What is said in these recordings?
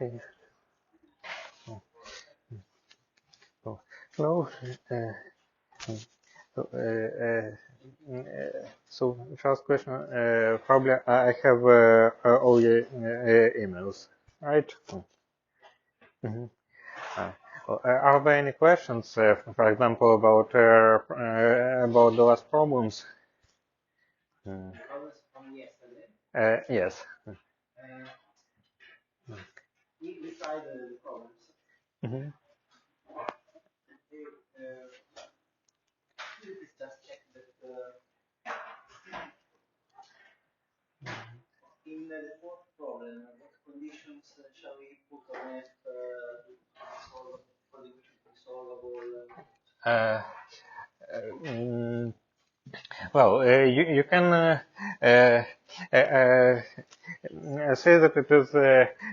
Okay. So, hello. So, so first question. Probably I have all your emails, right? Mhm. Uh, are there any questions, for example, about the last problems? Yes. Mhm. Uh, mm, well, you can say that it is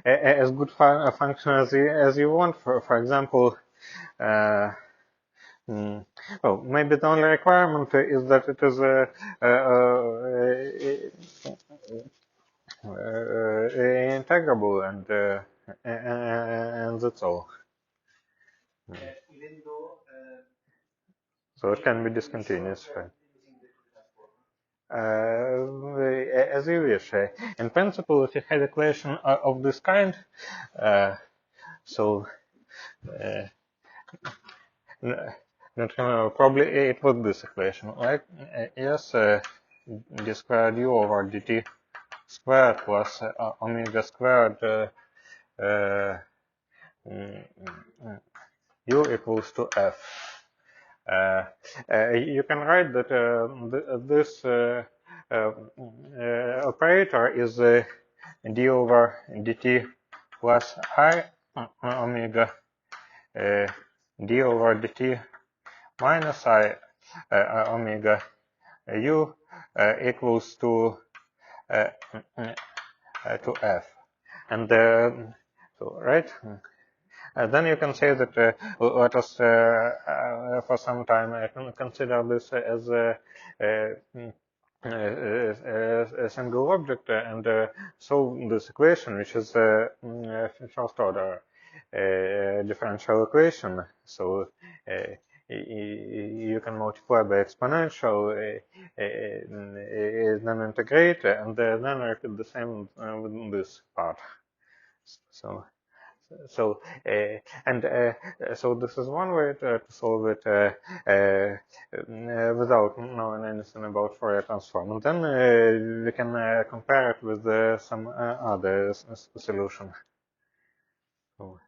as good a function as you want. For example, uh, well, maybe the only requirement is that it is integrable, and that's all. So it can be discontinuous. Right? As you wish. In principle, if you had a equation of this kind, so uh, not remember, probably it was this equation, right? Yes, d squared u over dt squared plus omega squared uh, mm, u equals to f. You can write that this operator is d over dt plus I omega d over dt minus I omega u equals to f. And so, right? Then you can say that let us for some time consider this as a single object and solve this equation, which is first order differential equation. So you can multiply by exponential, then integrate, and then repeat the same with this part. So. So so this is one way to solve it without knowing anything about Fourier transform. And then we can compare it with some other solution. So,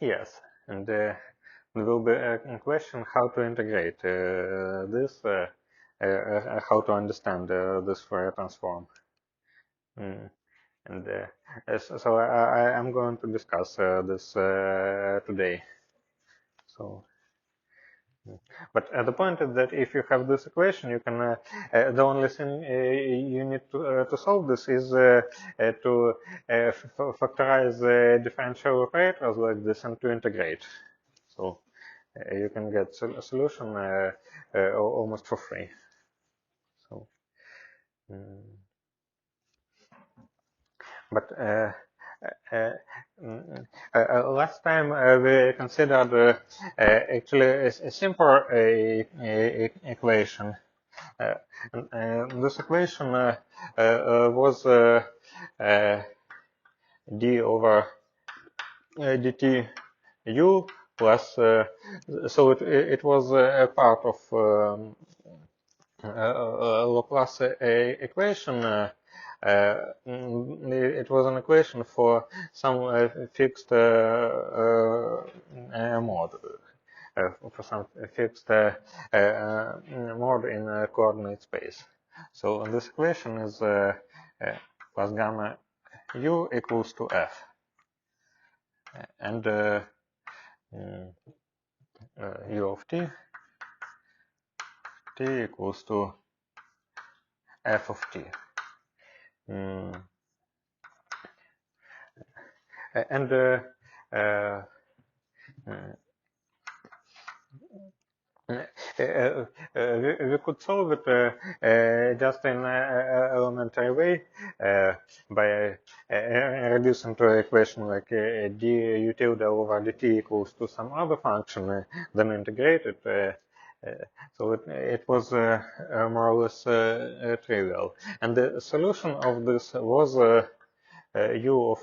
yes, and there will be a question how to integrate this, how to understand this Fourier transform. Mm. And so I'm going to discuss this today. So, but the point is that if you have this equation, you can the only thing you need to solve this is to factorize differential operators like this and to integrate. So you can get a solution almost for free. So, but last time we considered actually a simple equation. This equation was d over dt u plus, so it was a part of Laplace equation. It was an equation for some fixed mode, for some fixed mode in coordinate space. So this equation is plus gamma u equals to f, and u of t equals to f of t. and we could solve it just in an elementary way by reducing to an equation like d u tilde over dt equals to some other function, then integrate it. So it was more or less trivial. And the solution of this was u of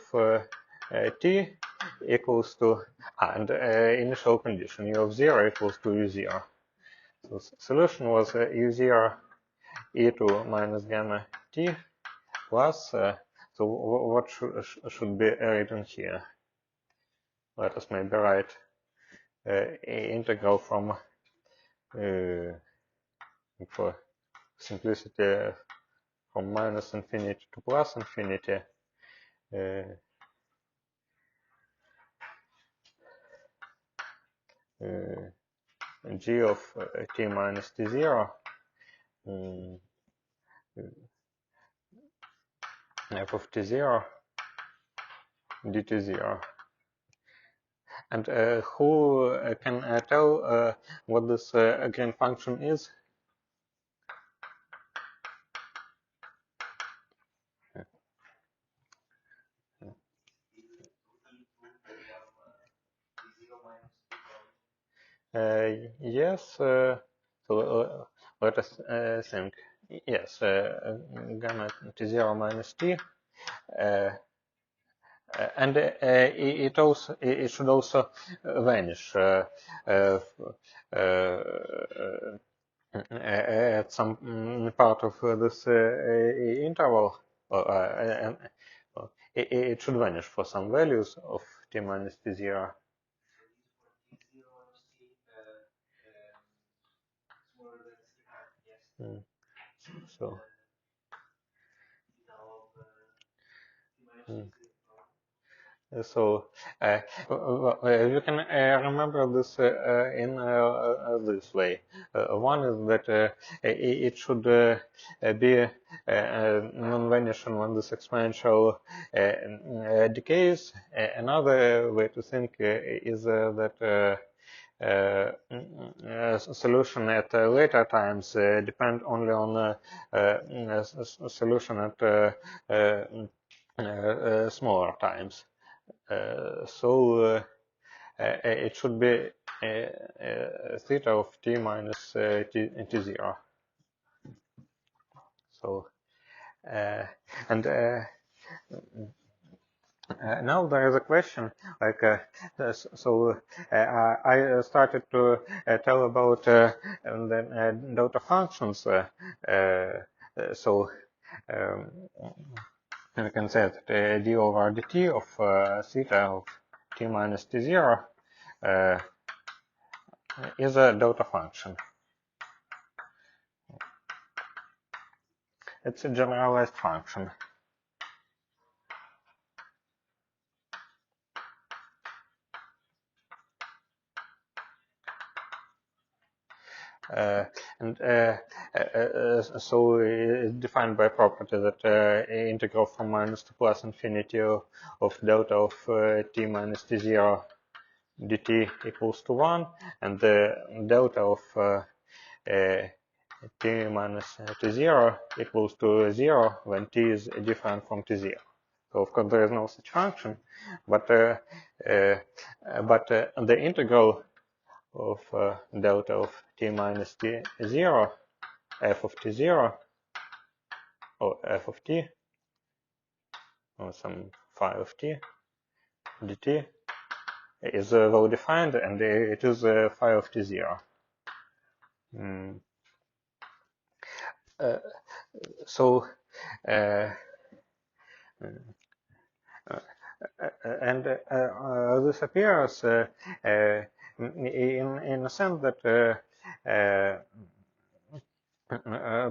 t equals to, and initial condition u of 0 equals to u0. So solution was u0 e2 minus gamma t plus, so what should be written here? Let us maybe write integral from, for simplicity, from minus infinity to plus infinity, g of t minus t0 f of t0 dt0. And who can tell what this green function is? Yes, so let us think. Yes, gamma t0 minus t, and it should also vanish at some part of this interval, and it should vanish for some values of t minus t0. So. So you can remember this in this way. One is that it should be non-vanishing when this exponential decays. Another way to think is that solution at later times depend only on solution at smaller times. So it should be theta of t minus t0. So and now there is a question like I started to tell about the delta functions. So we can say that d over dt of theta of t minus t0 is a delta function. It's a generalized function. So it's defined by property that integral from minus to plus infinity of delta of t minus t0 dt equals to 1, and the delta of t minus t0 equals to 0 when t is different from t0. So of course there is no such function, but the integral of delta of t minus t0 f of t0 or f of t or some phi of t dt is well defined, and it is phi of t0. So and this appears in a sense that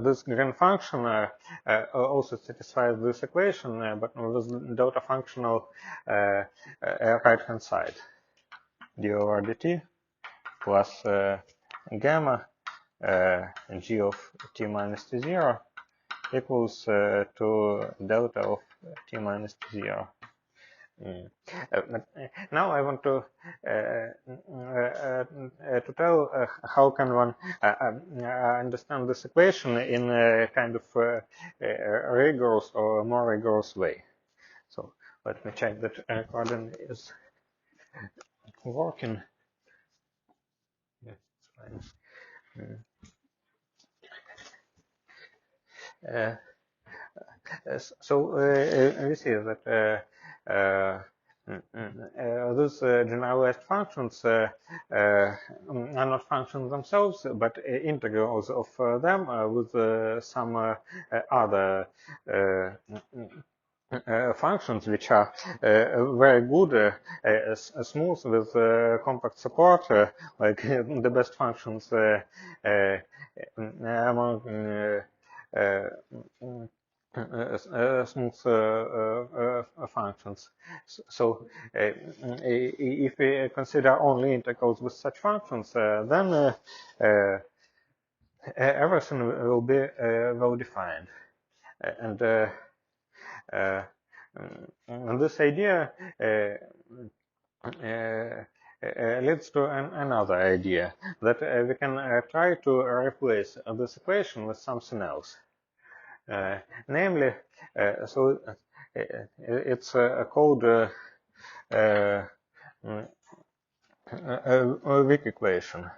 this green function also satisfies this equation, but with delta functional right-hand side, d over dt plus gamma g of t minus t0 equals to delta of t minus t0 Now I want to tell how can one understand this equation in a kind of rigorous or more rigorous way. So let me check that recording is working. Yeah, it's fine. So we see that these generalized functions are not functions themselves, but integrals of them with some other functions which are very good, smooth with compact support, like the best functions among smooth functions. So, if we consider only integrals with such functions, then everything will be well defined. And this idea leads to another idea that we can try to replace this equation with something else. Namely, so it's called a weak equation.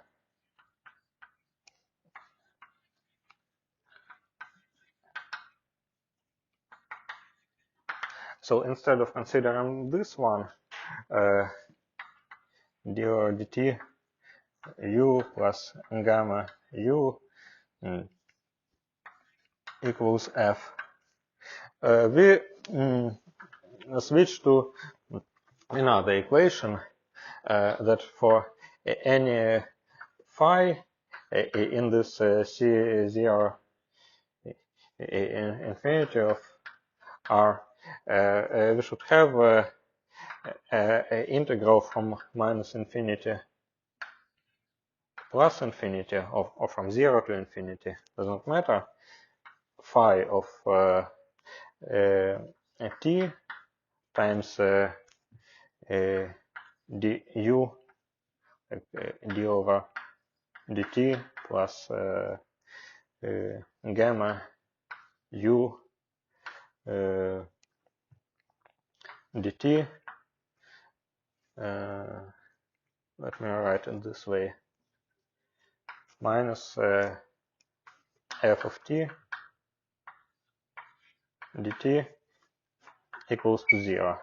So instead of considering this one, d or dt u plus gamma u equals f, we switch to another equation that for any phi in this C0 infinity of R, we should have an integral from minus infinity plus infinity, or from 0 to infinity, doesn't matter, phi of t times du d over dt plus gamma u dt. Let me write it this way: minus f of t dt equals to 0.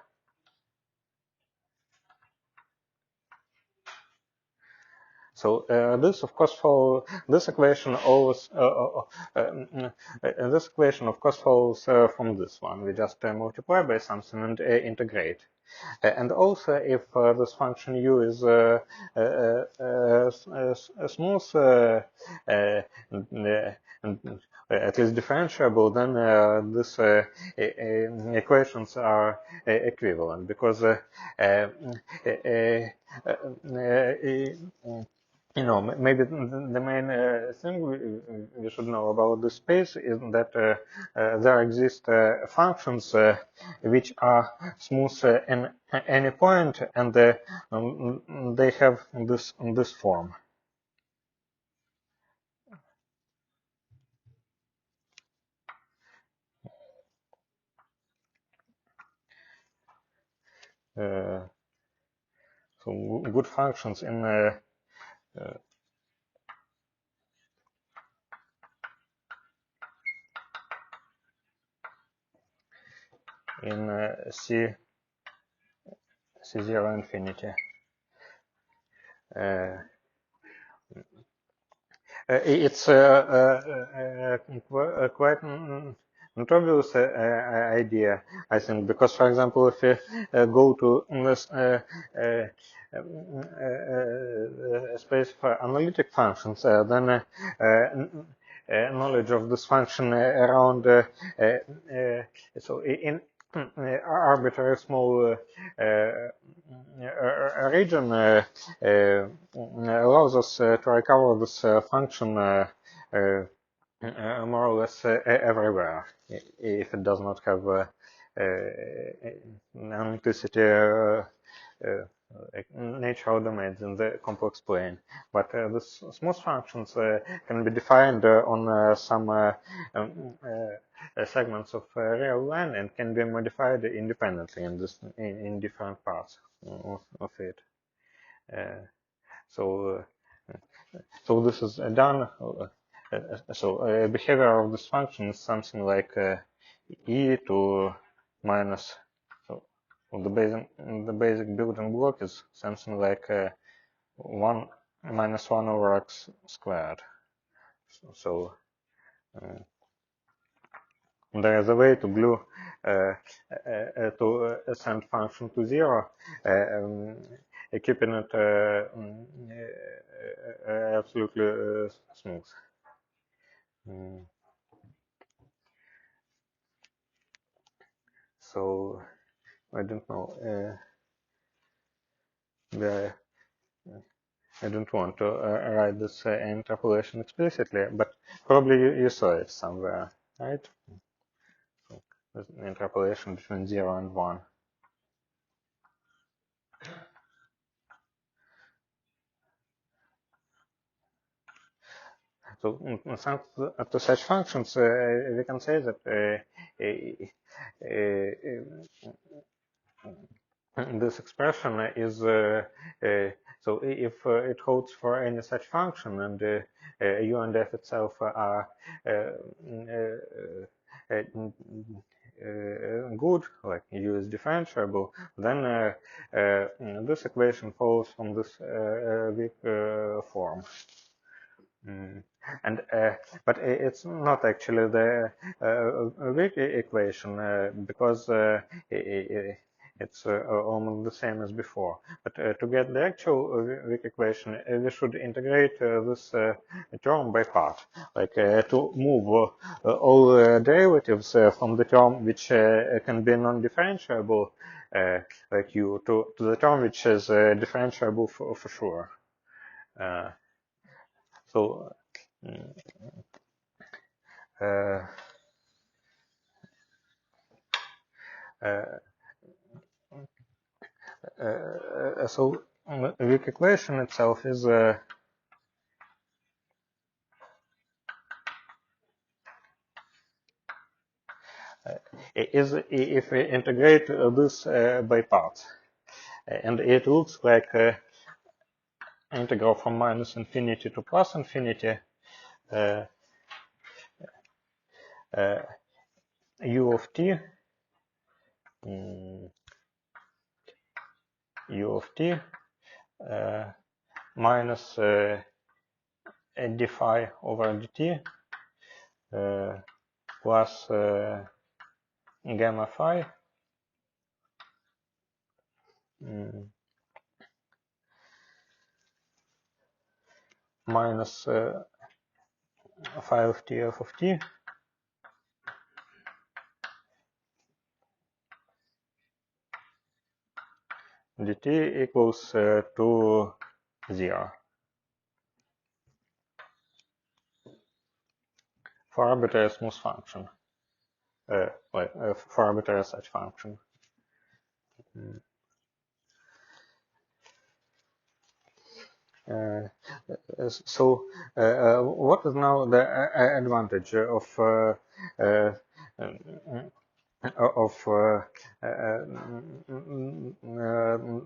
So this, of course, follows this equation always. This equation, of course, follows from this one. We just multiply by something and integrate. And also, if this function u is smooth, at least differentiable, then these equations are equivalent, because you know, maybe the main thing we should know about this space is that there exist functions which are smooth in any point, and they have this form. So good functions in C0 infinity. It's quite an obvious idea, I think, because, for example, if we go to this space for analytic functions, then knowledge of this function around so in arbitrary small region allows us to recover this function more or less everywhere, if it does not have analyticity natural domains in the complex plane. But the smooth functions can be defined on some segments of real line and can be modified independently in different parts of it. So so this is done. So behavior of this function is something like e to minus. So the basic building block is something like 1 minus 1 over x squared. So there is a way to glue to send function to 0, keeping it absolutely smooth. So I don't know. I don't want to write this interpolation explicitly, but probably you saw it somewhere, right? So there's an interpolation between 0 and 1. So thanks to such functions, we can say that this expression is so if it holds for any such function and u and f itself are good, like u is differentiable, then this equation follows from this weak form. And but it's not actually the weak equation because it's almost the same as before. But to get the actual weak equation, we should integrate this term by part, like to move all derivatives from the term which can be non-differentiable, like u, to the term which is differentiable for sure. So so weak equation itself is if we integrate this by parts, and it looks like integral from minus infinity to plus infinity, u of t u of t minus d phi over dt plus gamma phi minus phi of t f of t dt equals to 0 for arbitrary smooth function, for arbitrary such function. So what is now the advantage of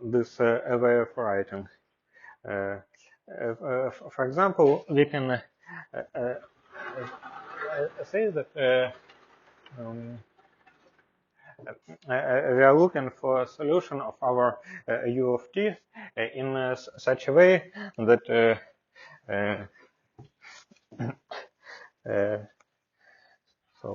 this way of writing? For example, we can say that we are looking for a solution of our u of t in such a way that so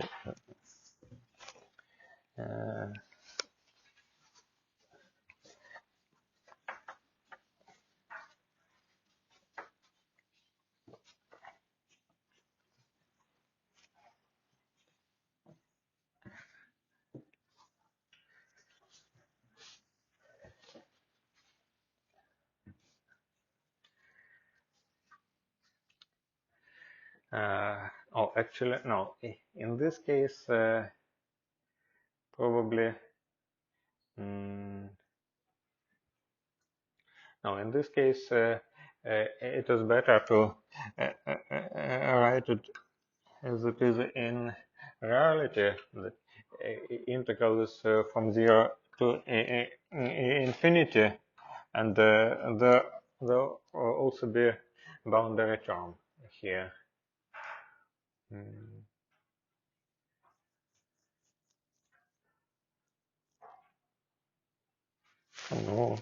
oh, actually, no. In this case, probably Now, in this case, it is better to write it as it is in reality. The integral is from 0 to infinity, and there also be boundary term here. Mm. No.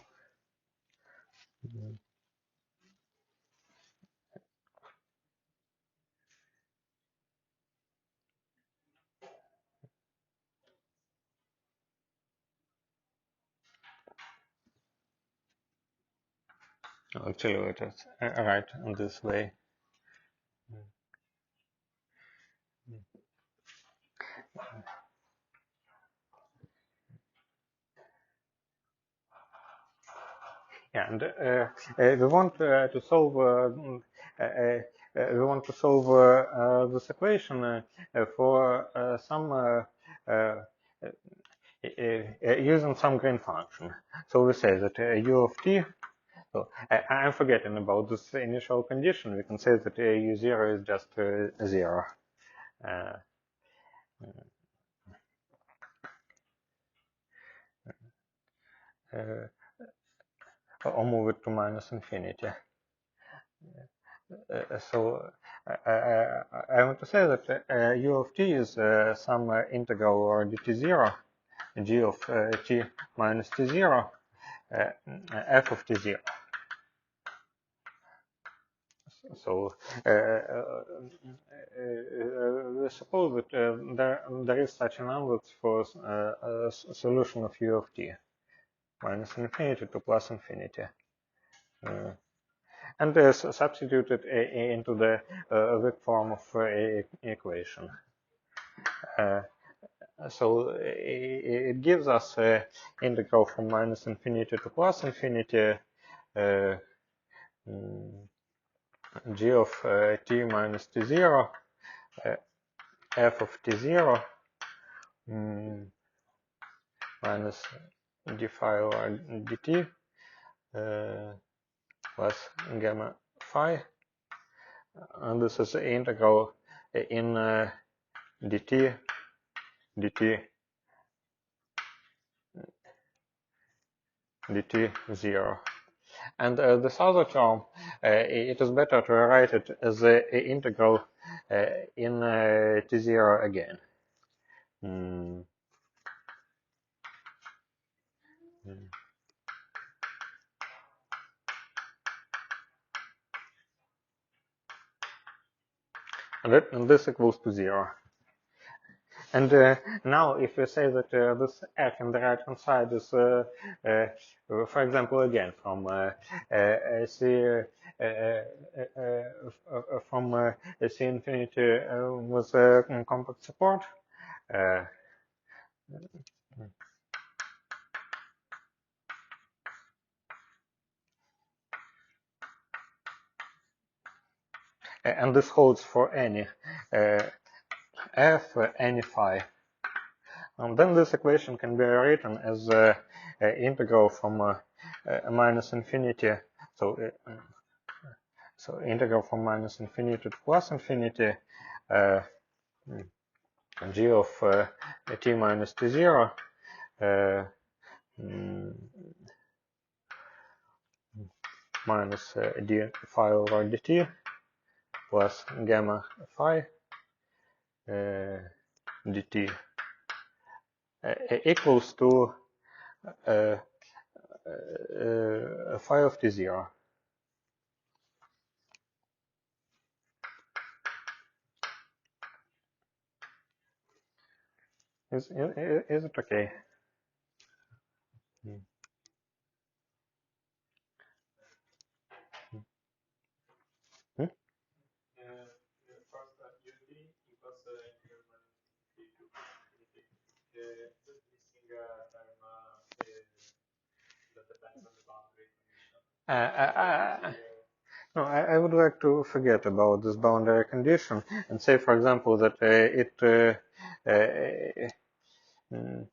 Actually, it is right in this way. Yeah, and we want to solve we want to solve this equation for some using some green function. So we say that u of t. So I'm forgetting about this initial condition. We can say that u0 is just 0. Uh, or move it to minus infinity. So I want to say that u of t is some integral or dt0, g of t minus t0, f of t0. So suppose that there is such an ansatz for a solution of u of t minus infinity to plus infinity. And substitute it into the weak form of equation. So it gives us integral from minus infinity to plus infinity g of t minus t0 f of t0 minus d phi over dt plus gamma phi, and this is the integral in dt dt0. And this other term, it is better to write it as an integral in t0 again. Mm. Mm. And this equals to 0. And now, if we say that this f in the right-hand side is, for example, again c from c infinity with compact support, and this holds for any f, any phi. Then this equation can be rewritten as integral from minus infinity. So integral from minus infinity to plus infinity, g of t minus t0 minus d phi over dt plus gamma phi dt equals to phi of t0. Is it okay? Hmm? No, I would like to forget about this boundary condition and say, for example, that mm,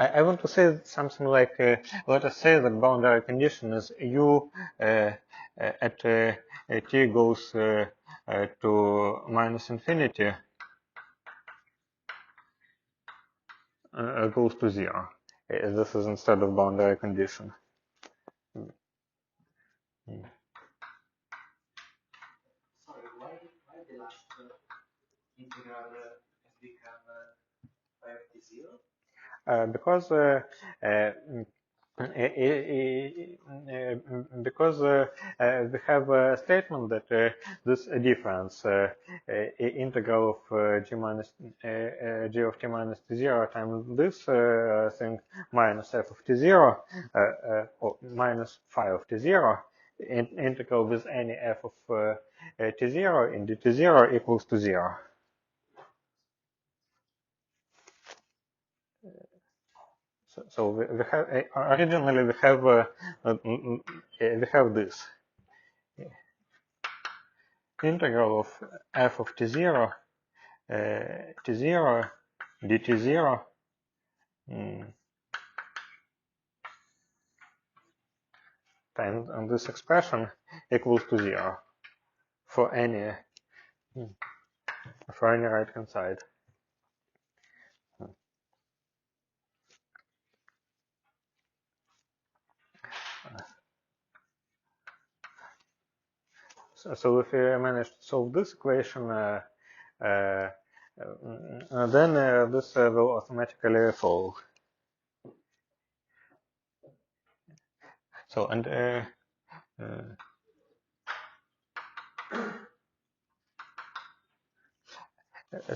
I want to say something like, let us say that boundary condition is u at t goes to minus infinity goes to 0. This is instead of boundary condition. Sorry, why the last integral has become 5 to 0? Because we have a statement that this difference integral of g of t minus t0 times this thing minus f of t0 or minus phi of t0 integral with any f of t0 in dt0 equals to 0. So we have originally we have this integral of f of t0 t0 dt0 times and this expression equals to 0 for any right hand side. So if we manage to solve this equation, then this will automatically solve. So and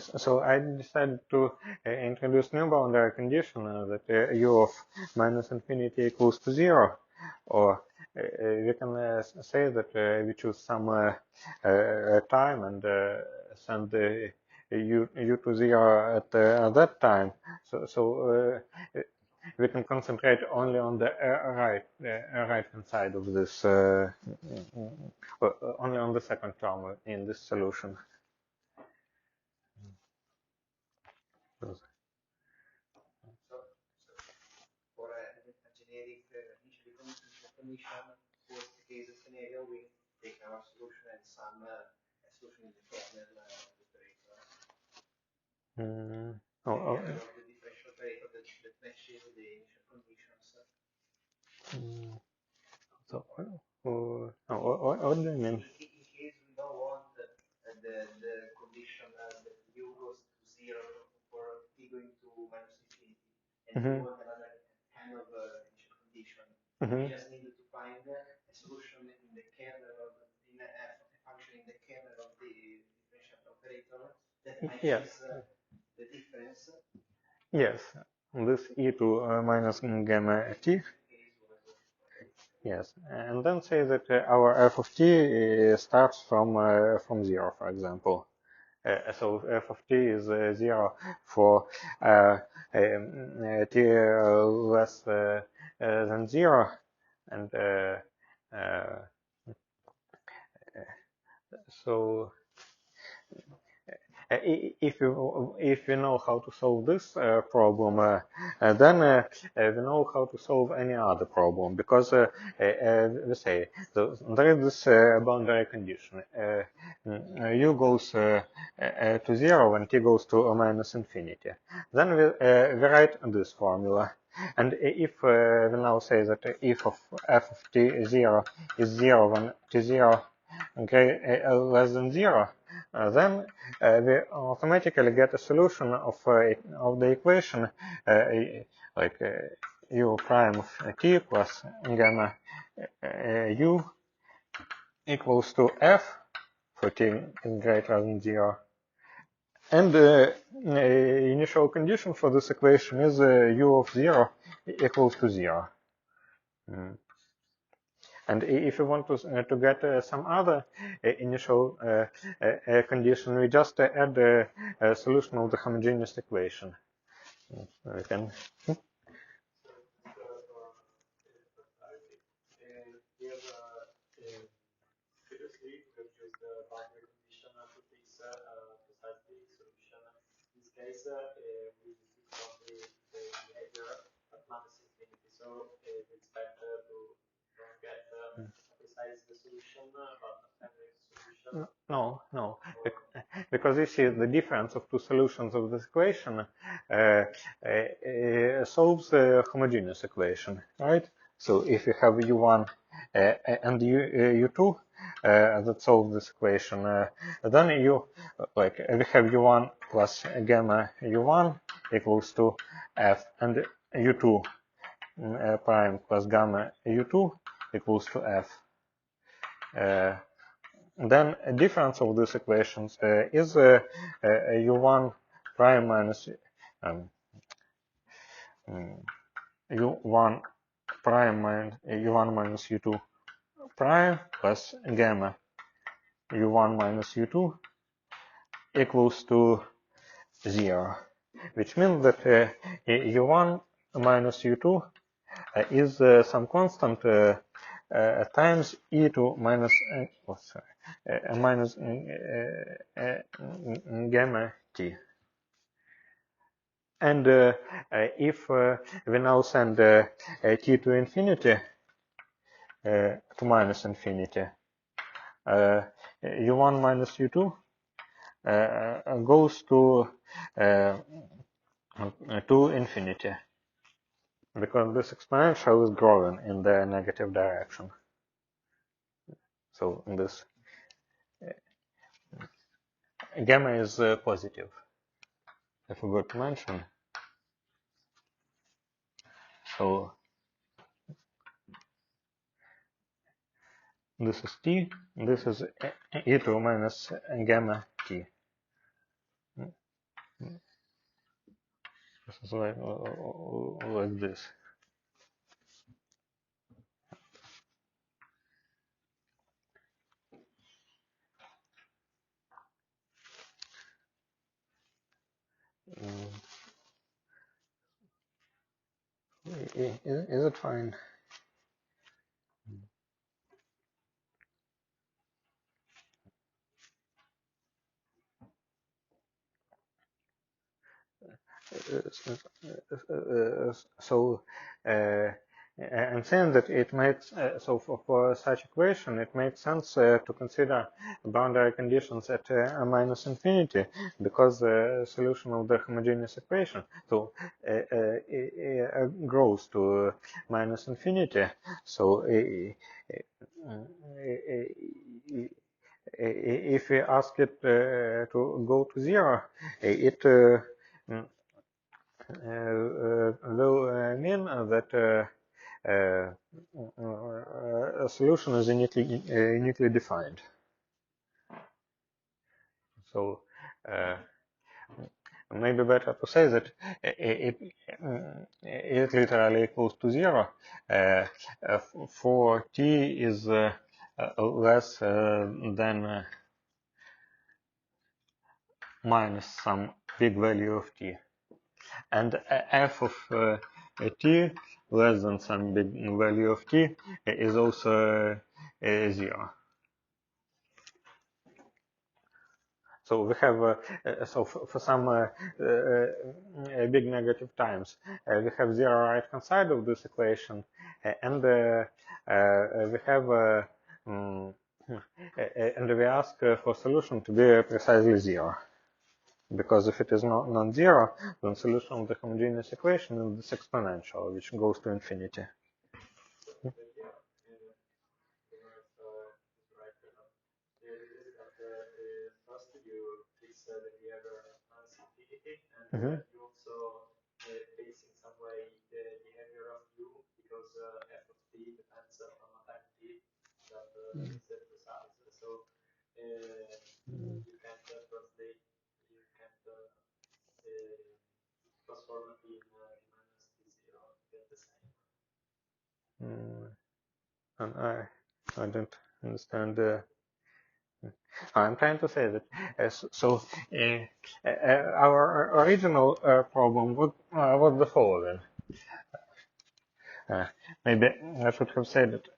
so I decided to introduce new boundary condition that u of minus infinity equals to 0, or we can say that we choose some time and send u to 0 at that time. So we can concentrate only on the right hand side of this, only on the second term in this solution. So for a generic initial condition, worst case scenario, we take our solution and some solution in the kernel of the operator. Oh, of the differential operator that matches the initial conditions. So, what do you mean? In case we don't want the condition that u goes to 0 for t going to minus infinity, and we want another kind of initial condition, we just need to find a solution in the kernel of in a function in the kernel of the differential operator that matches the difference. Yes, this e to minus gamma t. Yes, and then say that our f of t starts from 0, for example. So f of t is 0 for t less than 0, and so if you know how to solve this problem, then we know how to solve any other problem, because we say there is this boundary condition. U goes to 0 when t goes to minus infinity. Then we write this formula. And if we now say that if of f of t0 is 0 when t0 less than 0, then we automatically get a solution of the equation like u prime of t plus gamma u equals to f for t is greater than 0. And the initial condition for this equation is u of 0 equals to 0. And if you want to get some other initial condition, we just add the solution of the homogeneous equation. We can. Previously, we have used the boundary condition to fix precisely solution. In this case, we fix only the behavior No, because you see the difference of two solutions of this equation solves the homogeneous equation, right? So if you have u1 and u2 that solve this equation, then you we have u1 plus gamma u1 equals to f, and u2 prime plus gamma u2 equals to f. Then a difference of these equations is u1 prime minus um, u1 prime minus u1 minus u2 prime plus gamma u1 minus u2 equals to 0, which means that u1 minus u2 is some constant times e2 minus minus gamma t. And if we now send t to infinity, to minus infinity, u1 minus u2 goes to infinity, because this exponential is growing in the negative direction. So this gamma is positive. I forgot to mention. So this is t, this is e2 minus gamma t. This is like this. Is it fine? So I'm saying that it makes so for such equation it makes sense to consider boundary conditions at minus infinity, because the solution of the homogeneous equation so grows to minus infinity. So if we ask it to go to 0, it will mean that a solution is uniquely defined. So maybe better to say that it literally equals to 0 for t is less than minus some big value of t, and f of t less than some big value of t is also 0. So we have so for some big negative times we have 0 right hand side of this equation, and we have and we ask for solution to be precisely 0. Because if it is not non-zero, then solution of the homogeneous equation is this exponential, which goes to infinity. Mm-hmm. And I don't understand. I'm trying to say that our original problem was the following. Maybe I should have said it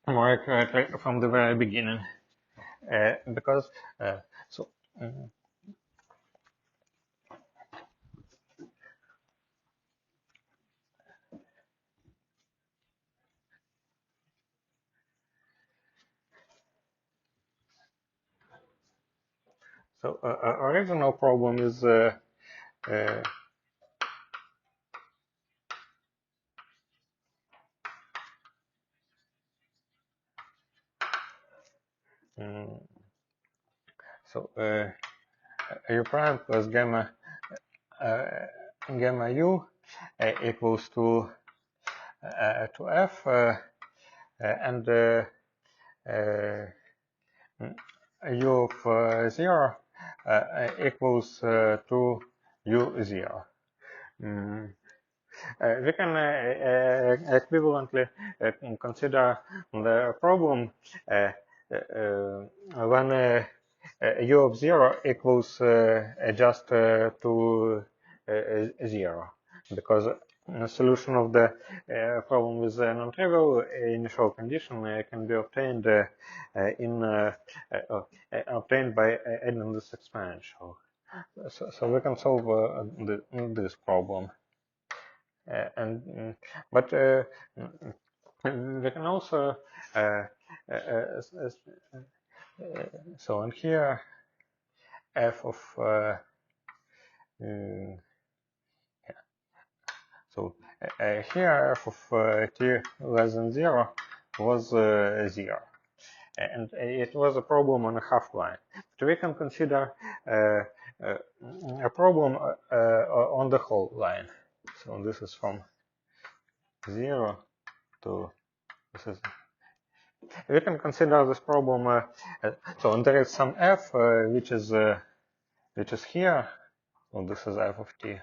more correctly from the very beginning, because so. So original problem is mm, so u prime plus gamma u equals to f and u of 0 equals to u0. We can equivalently consider the problem when u of 0 equals just to 0, because the solution of the problem with a non-trivial initial condition can be obtained obtained by adding this exponential. So we can solve this problem. But we can also so in here f of so here f of t less than 0 was 0, and it was a problem on a half line. But we can consider a problem on the whole line. So this is from 0 to this is. We can consider this problem. So there is some f which is here. So this is f of t,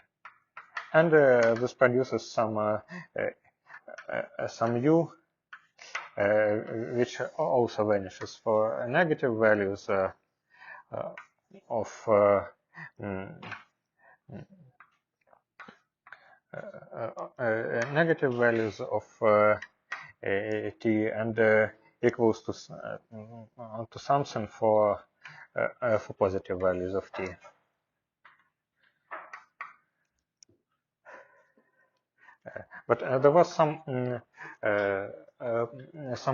and this produces some u which also vanishes for negative values of negative values of t and equals to something for positive values of t. But there was some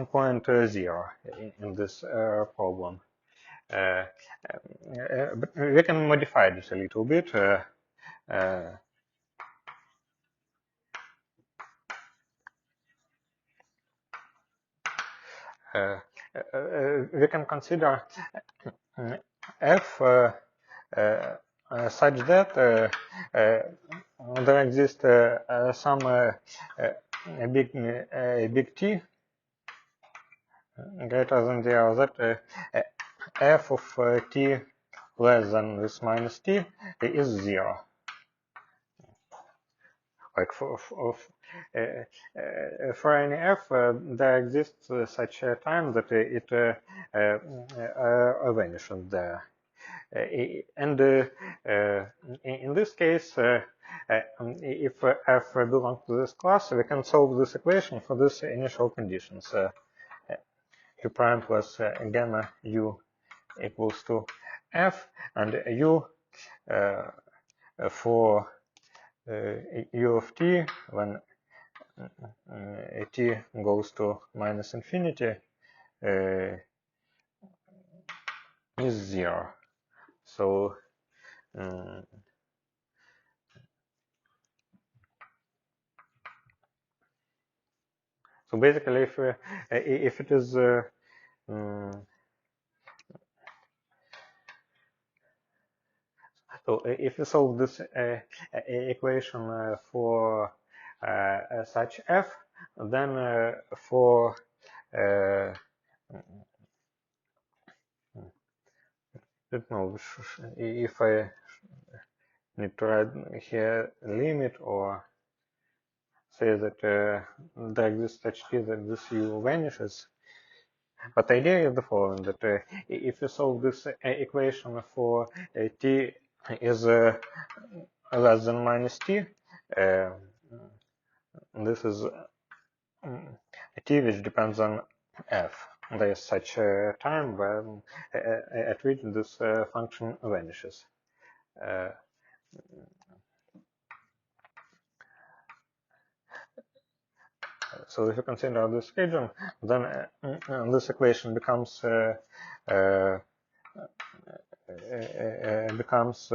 point 0 in this problem. But we can modify this a little bit. We can consider f such that there exists some big T greater than 0, that f of t less than this minus t is 0. Like for any f, there exists such a time that it vanishes there. And in this case, if f belongs to this class, we can solve this equation for these initial conditions. U prime plus gamma u equals to f, and u for u of t when t goes to minus infinity is 0. So so basically, if it is so if you solve this equation for such f, then for I don't know if I need to write here a limit or say that there exists such t that this u vanishes. But the idea is the following, that if you solve this equation for t is less than minus t, this is t which depends on f. There is such a time when at which this function vanishes. So if you consider this region, then this equation becomes becomes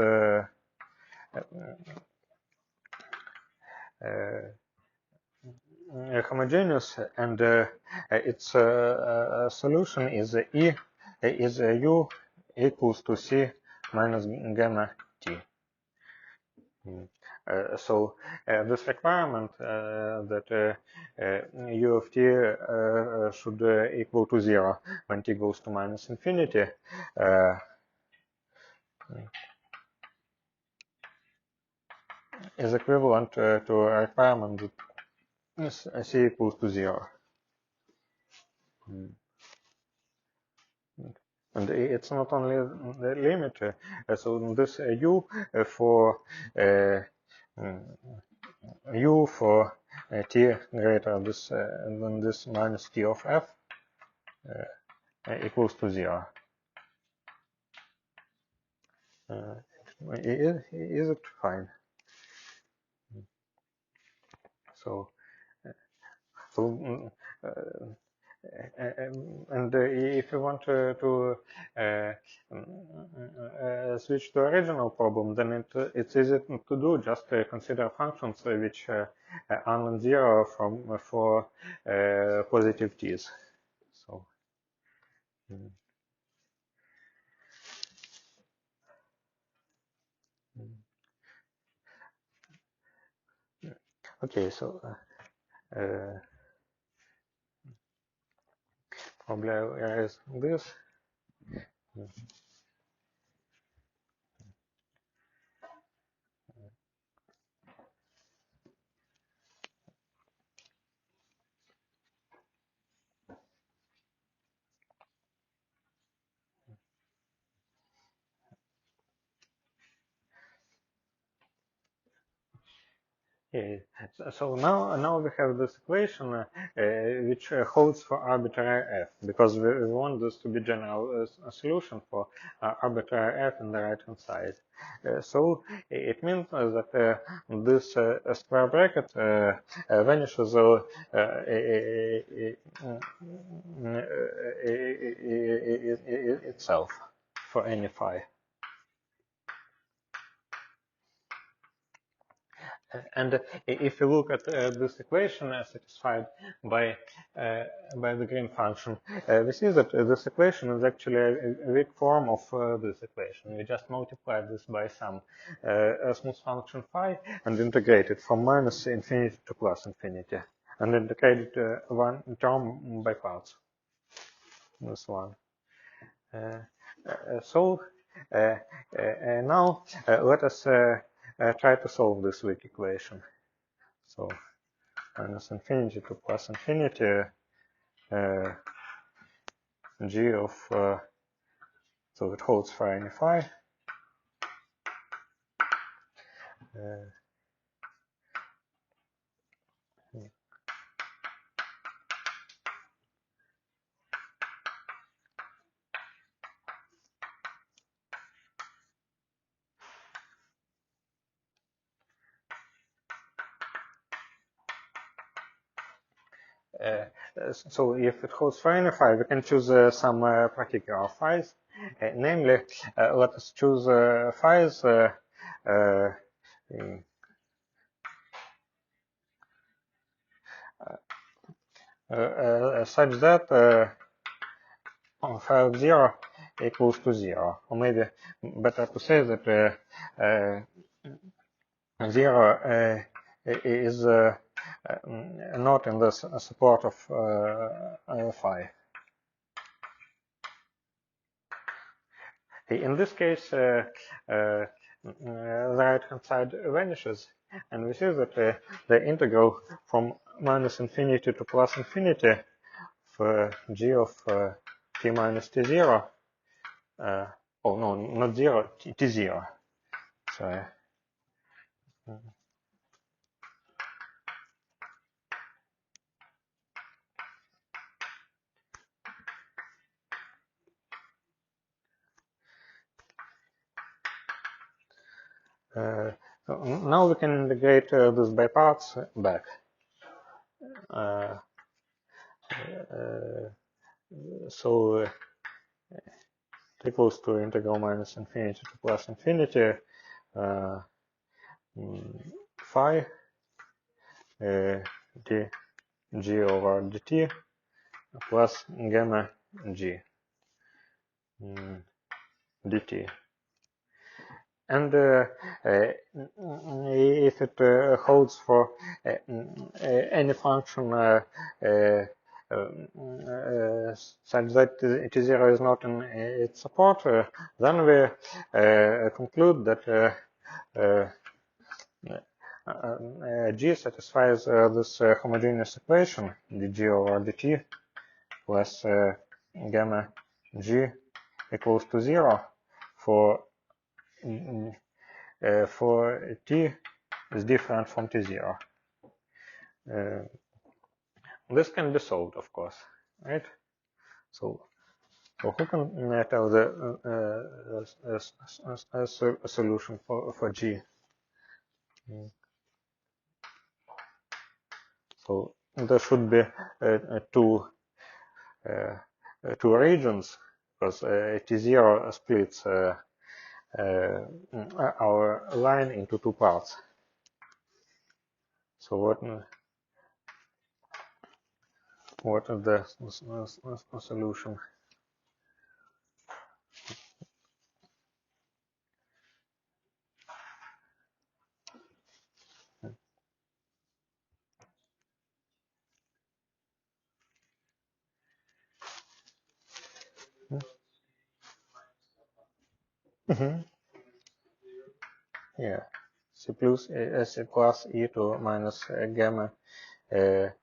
homogeneous, and its solution is u equals to c minus gamma t. So this requirement that u of t should equal to 0 when t goes to minus infinity is equivalent to a requirement that c equals to 0. And it's not only the limit, so this u for u for t greater than this minus t of f equals to 0. Is it fine? So, and if you want to switch to original problem, then it's easy to do. Just consider functions which are non-zero for positive t's. So. Okay, so probably I'll erase this. Yeah. So now we have this equation which holds for arbitrary f, because we want this to be general solution for arbitrary f in the right hand side. So it means that this square bracket vanishes itself for any phi. And if you look at this equation satisfied by the green function, we see that this equation is actually a weak form of this equation. We just multiply this by some smooth function phi and integrate it from minus infinity to plus infinity, and integrate it one term by parts. This one. So now let us try to solve this weak equation. So minus infinity to plus infinity g of so it holds for any phi so if it holds for any phi, we can choose some particular phi's. Namely, let us choose phi's such that phi of 0 equals to 0. Or maybe better to say that 0 is not in the support of phi. In this case, the right-hand side vanishes, and we see that the integral from minus infinity to plus infinity for g of t minus t0, oh no, not 0, t0. Sorry. So now we can integrate this by parts back. So equals to integral minus infinity to plus infinity phi dg over dt plus gamma g dt. And if it holds for any function such that t0 is not in its support, then we conclude that G satisfies this homogeneous equation dg over dt plus gamma g equals to 0 for t is different from t0. This can be solved, of course, right? So who can tell the solution for G? So there should be two regions, because T0 splits our line into two parts. So what is the solution? Yeah, C plus e to minus gamma, let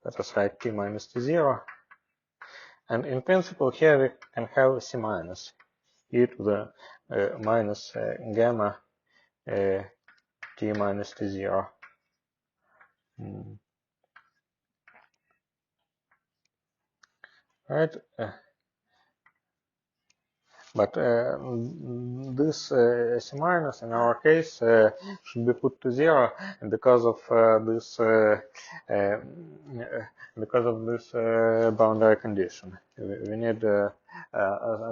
us write t minus t0. And in principle, here we can have c minus e to the minus gamma t minus t0. Right? But this c minus in our case should be put to 0, and because of this boundary condition, we need a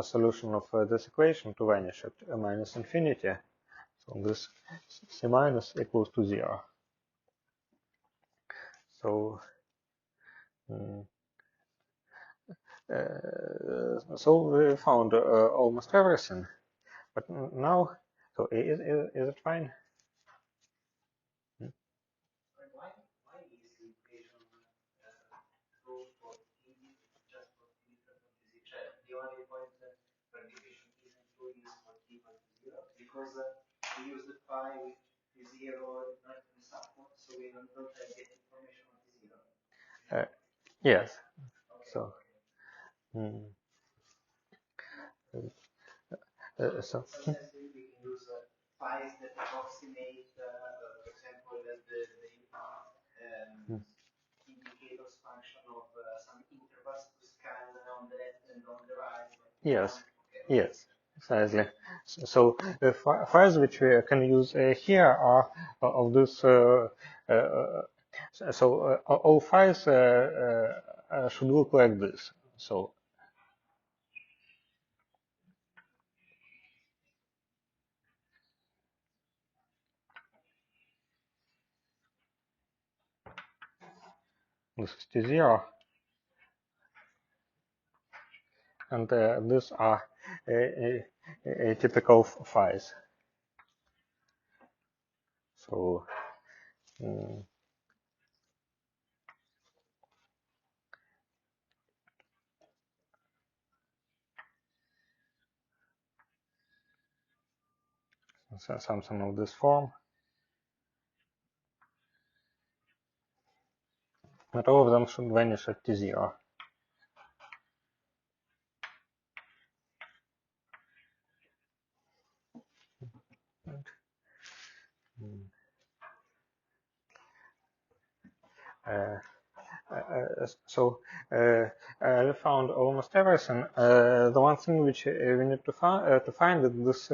solution of this equation to vanish at minus infinity. So this c minus equals to 0. So so we found almost everything. But now, so is it fine? Why is the equation true for t just for t different from t? The only point where the equation isn't true is for t equal to 0, because we use the phi which is 0 not in the support, so we don't get information on t0. Yes. Okay. So. So. Sometimes we can use phi's that approximate, for example, indicators function of some intervals to scan on the left and on the right. Yes. Okay. Yes. Precisely. So the files which we can use here are of this. So all files should look like this. So. This is T0, and these are typical files. So something of this form. But all of them should vanish at T0. So we found almost everything. The one thing which we need to find is this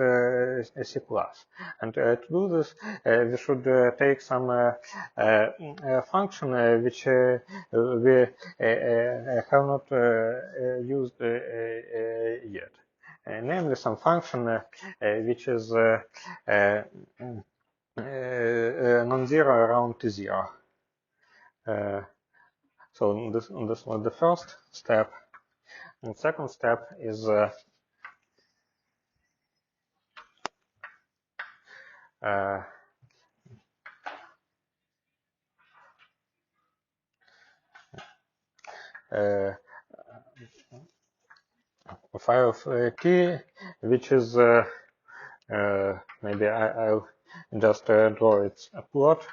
C plus. And to do this, we should take some function which we have not used yet. namely some function which is non-zero around t0. So this was the first step. And second step is phi of t, which is maybe I'll just draw its plot.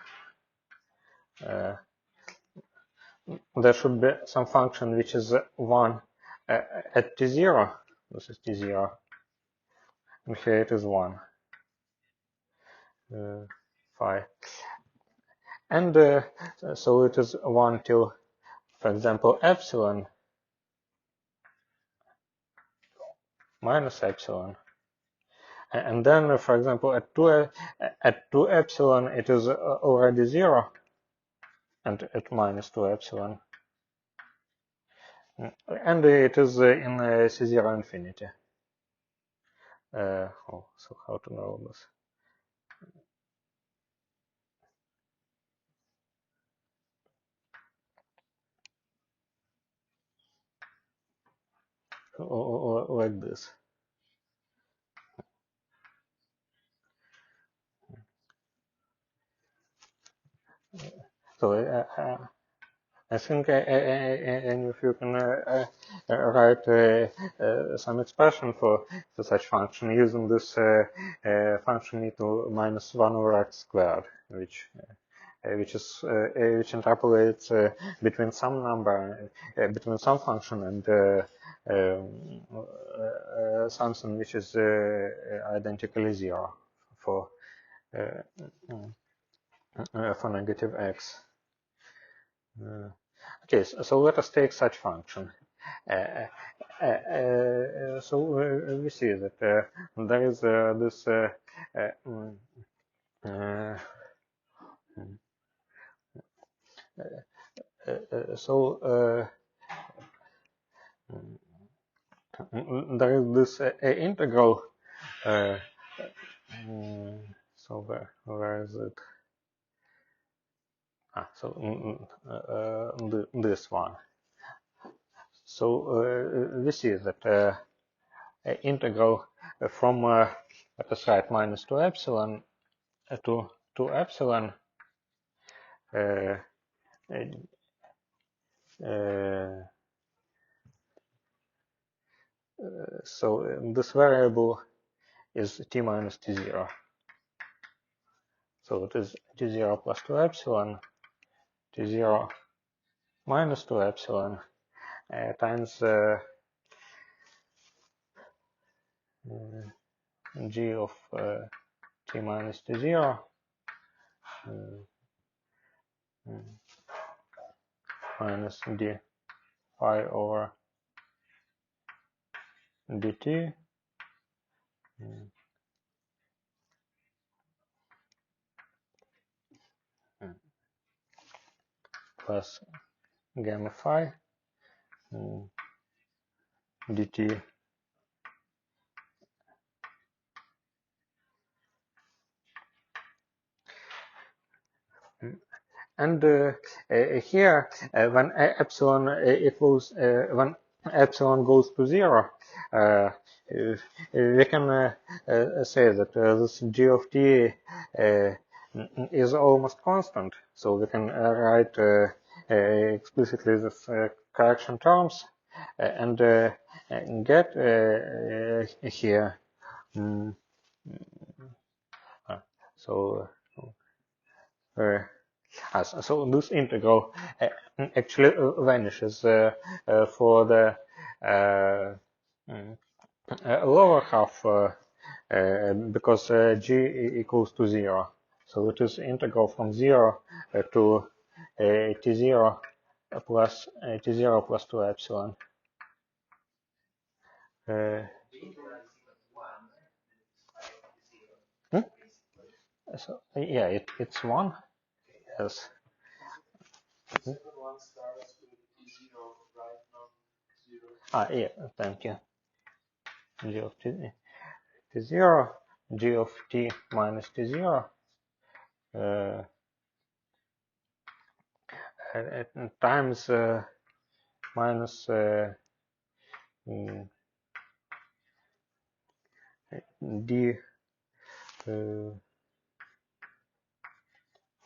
There should be some function which is 1 at t0. This is t0. And here it is 1. Phi. And so it is 1 till, for example, epsilon minus epsilon. And then, for example, at 2 epsilon, it is already 0, and at minus 2 epsilon. And it is in C0 infinity. So how to know this? Like this. So I think and if you can write some expression for such function using this function e to minus 1 over x squared, which interpolates between some number, between some function and something which is identically 0 for negative x. Okay, so let us take such function. So we see that there is this so there is this integral. So where is it? So this one. So we see that integral from let us write minus 2 epsilon to 2 epsilon so this variable is t minus t0. So it is t0 plus 2 epsilon, t0 minus 2 epsilon times g of t minus t0 minus d phi over dt plus gamma phi dt. And here, when epsilon equals when epsilon goes to 0, we can say that this g of t is almost constant. So we can write explicitly this correction terms and get here. So. So this integral actually vanishes for the lower half because g equals to 0. So it is integral from 0 to t0 plus t0 plus 2 epsilon. So yeah, it's 1. Yes. Yeah, thank you. g of t0, g of t minus t0 times minus d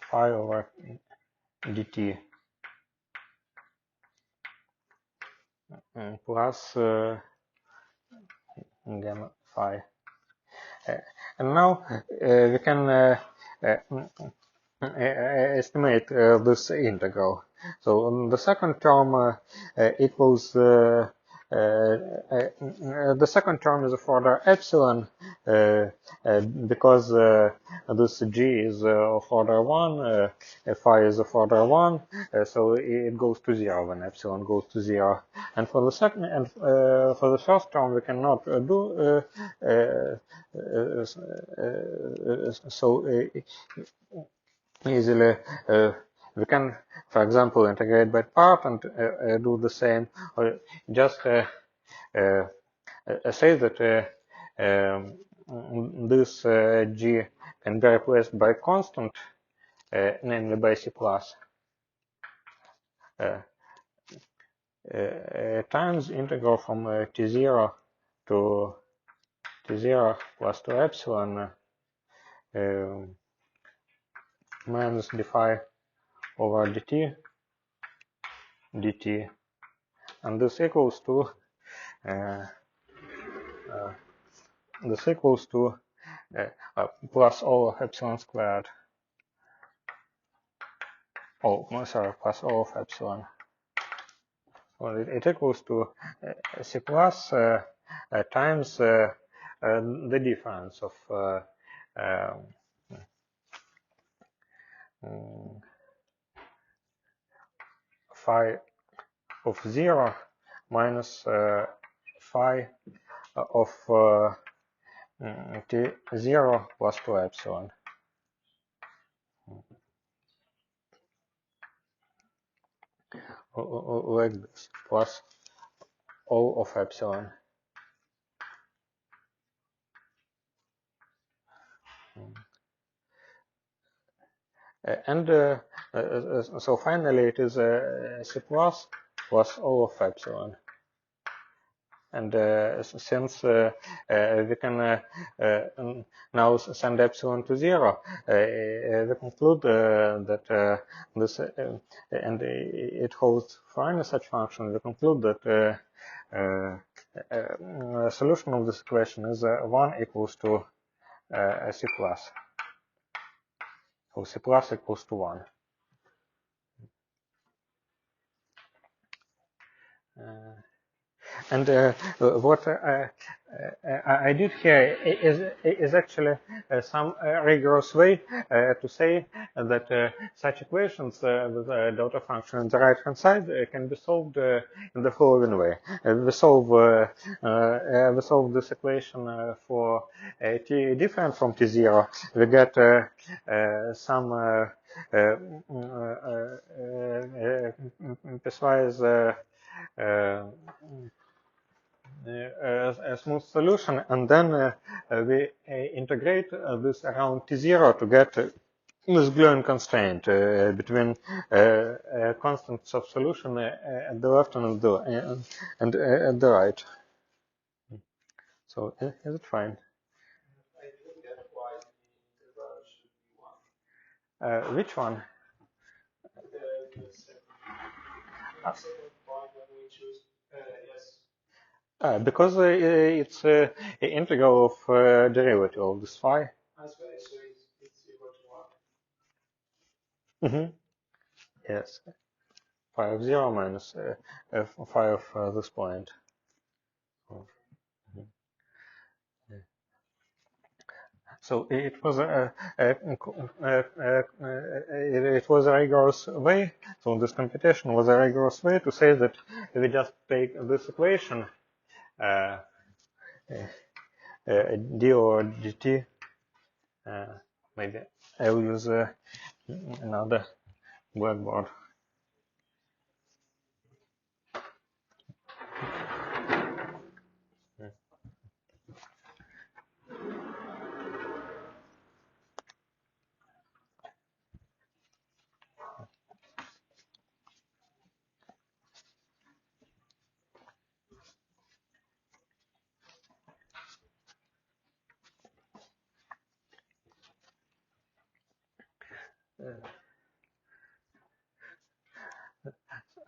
phi over dt plus gamma phi. And now we can estimate this integral. So the second term equals the second term is of order epsilon because this g is of order 1, phi is of order 1, so it goes to 0 when epsilon goes to 0. And for the second and for the first term we cannot do so easily. We can, for example, integrate by part and do the same, or just say that this g can be replaced by constant, namely by c plus times integral from t0 to t0 plus 2 epsilon minus d phi over dt, and this equals to plus O of epsilon squared. Oh, no, sorry, plus O of epsilon. Well, it equals to C plus times the difference of phi of 0 minus phi of t0 plus 2 epsilon. Like this, plus O of epsilon. And so finally it is C plus O of epsilon. And since we can now send epsilon to 0, we conclude that this, and it holds for any such function, we conclude that solution of this equation is 1 equals to C plus. So C plus equals to 1. And what I did here is actually some rigorous way to say that such equations with a delta function on the right hand side can be solved in the following way. We solve this equation for t different from t0. We get some piecewise a smooth solution, and then we integrate this around t0 to get this gluing constraint between constants of solution at the left and at the right. So is it fine? I didn't get why the interval should be 1. Which one? The second point when we choose yes. Because it's integral of derivative of this phi. That's right, so it's equal to 1. Mm-hmm. Yes. Phi of 0 minus phi of this point. So it was it was a rigorous way. So this computation was a rigorous way to say that we just take this equation d over dt. Maybe I will use another blackboard.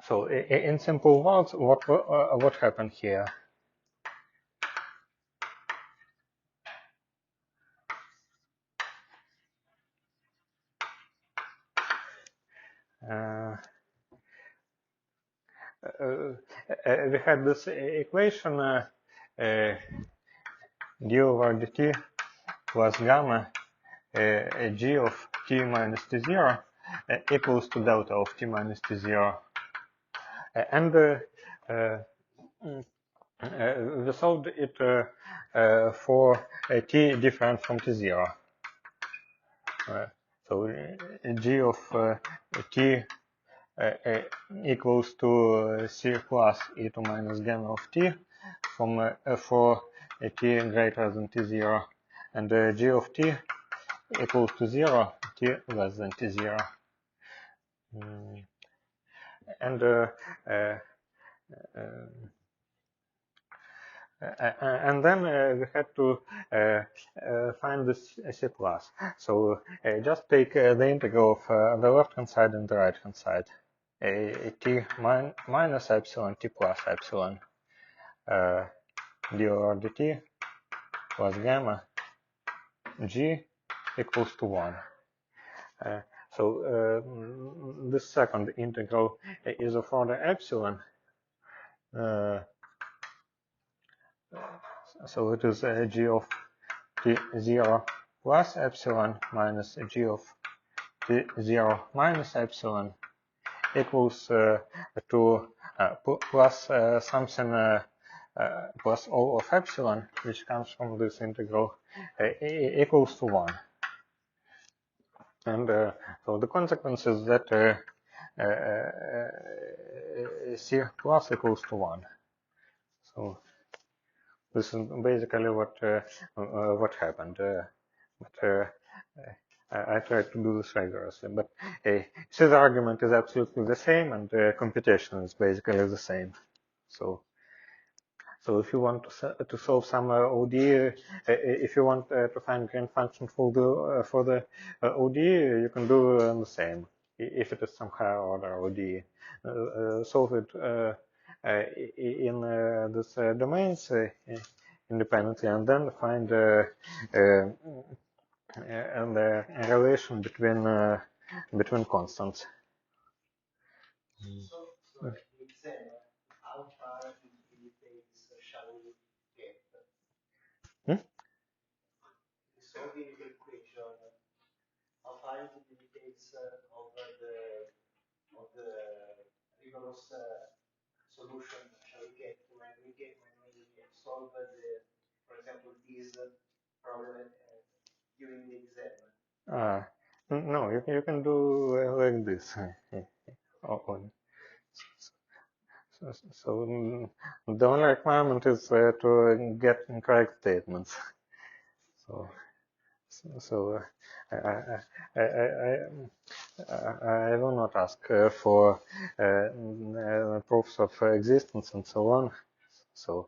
So in simple words, what happened here? Uh, we had this equation d over dt plus gamma g of t minus t0 equals to delta of t minus t0. And we solved it for t different from t0. So g of t equals to c plus e to minus gamma of t from for t greater than t0, and g of t equals to 0, t less than t0. And then we had to find this C plus. So just take the integral of the left hand side and the right hand side. T minus epsilon, t plus epsilon, d over dt plus gamma g equals to 1. So this second integral is of order epsilon. So it is g of t0 plus epsilon minus g of t0 minus epsilon equals to plus something plus all of epsilon, which comes from this integral, equals to 1. And so the consequence is that C plus equals to 1. So this is basically what happened. But I tried to do this rigorously. But C the argument is absolutely the same, and computation is basically the same. So if you want to solve some ODE, if you want to find grand function for the ODE, you can do the same. If it is some higher order ODE, solve it in this domains independently, and then find and the relation between constants. So the exam, how far into details shall we get? Solving the equation, how far into the details of the rigorous solution shall we get when we solve for example, this problem during the exam? No, you can do like this. So the only requirement is to get correct statements. So I will not ask for proofs of existence and so on. So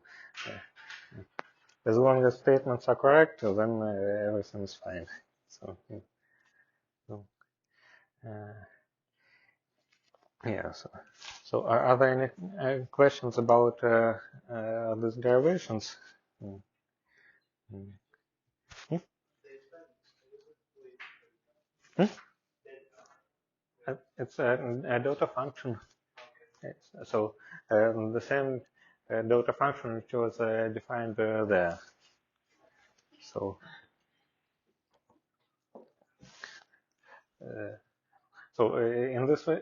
as long as statements are correct, then everything is fine. So yeah. So are there any questions about these derivations? It's a delta function. So the same delta function which was defined there. So in this way,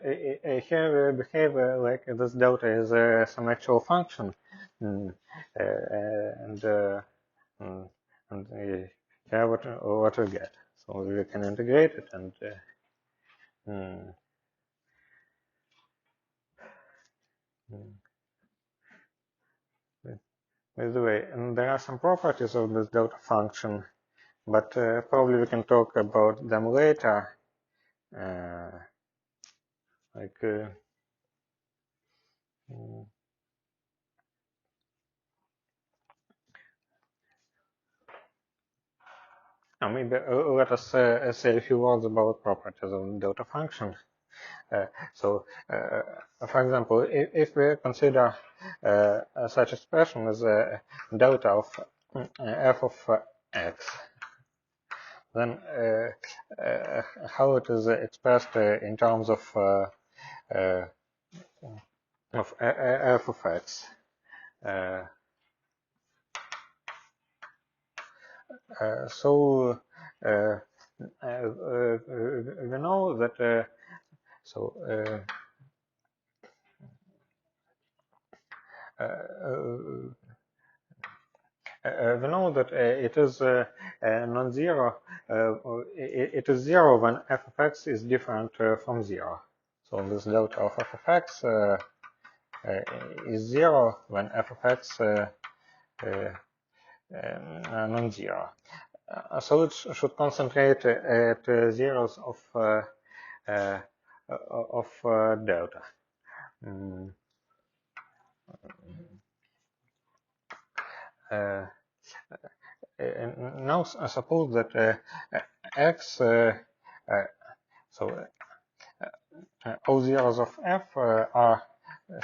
here we behave like this delta is some actual function, mm, and mm, here what we get. So we can integrate it and. Mm, By the way, and there are some properties of this delta function, but probably we can talk about them later. Like mm, Maybe let us say a few words about properties of delta function. For example, if we consider such expression as delta of f of x, then how it is expressed in terms of f of x. So we know that we know that it is non-zero. It is zero when f of x is different from zero. So this delta of f of x is zero when f of x non-zero. So it should concentrate at zeros of delta. Now suppose that x, all zeros of f are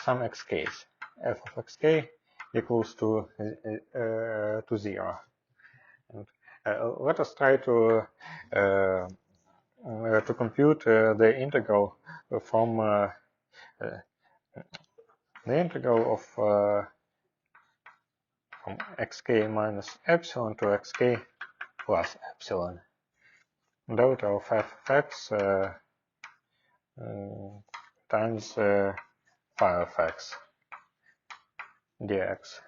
some xk's. F of xk equals to 0. And let us try to compute the integral from from xk minus epsilon to xk plus epsilon. Delta of f of x times phi of x dx.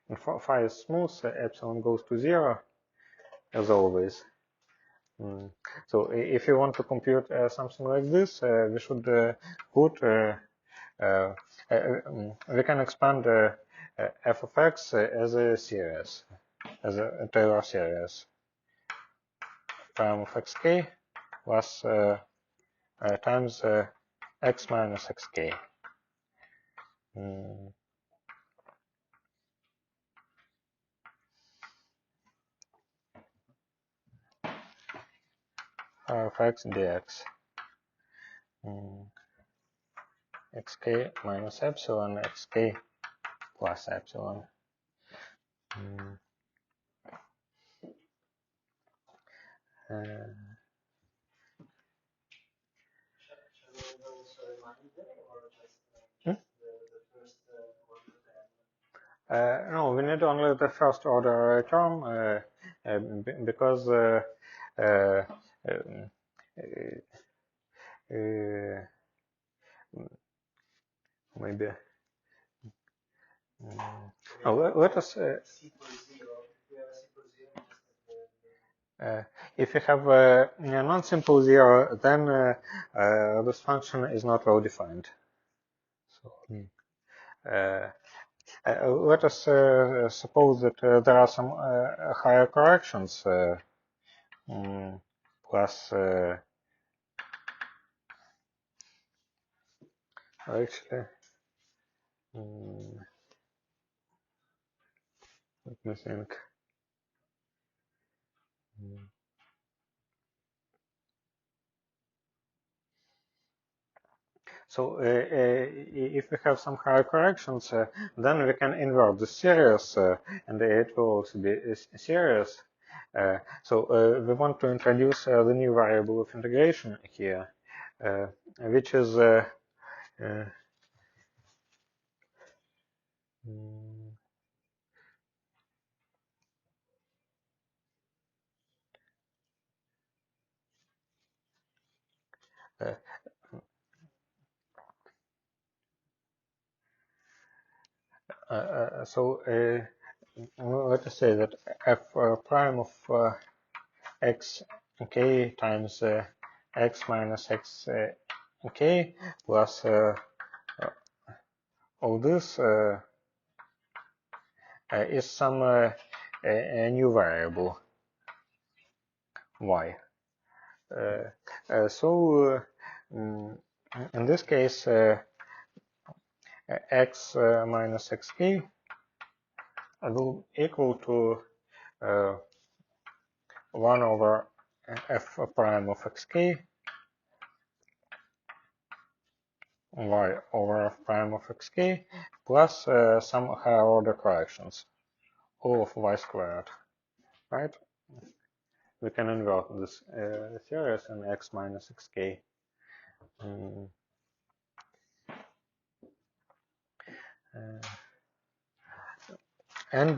And phi is smooth, epsilon goes to 0 as always. So if you want to compute something like this, we should put we can expand f of x as a series, as a Taylor series. Prime of xk plus times x minus xk. Of x dx. Xk minus epsilon, xk plus epsilon. No, we need only the first order term because maybe let us if you have a non-simple zero, then this function is not well defined. So let us suppose that there are some higher corrections plus actually let me think. So if we have some higher corrections, then we can invert the series, and it will also be a series. So we want to introduce the new variable of integration here, which is so let us say that f prime of x k times x minus x k plus all this is some a new variable y. So in this case x minus xk will equal to 1 over f prime of xk, y over f prime of xk, plus some higher order corrections, all of y squared, right? We can invert this series in x minus xk. And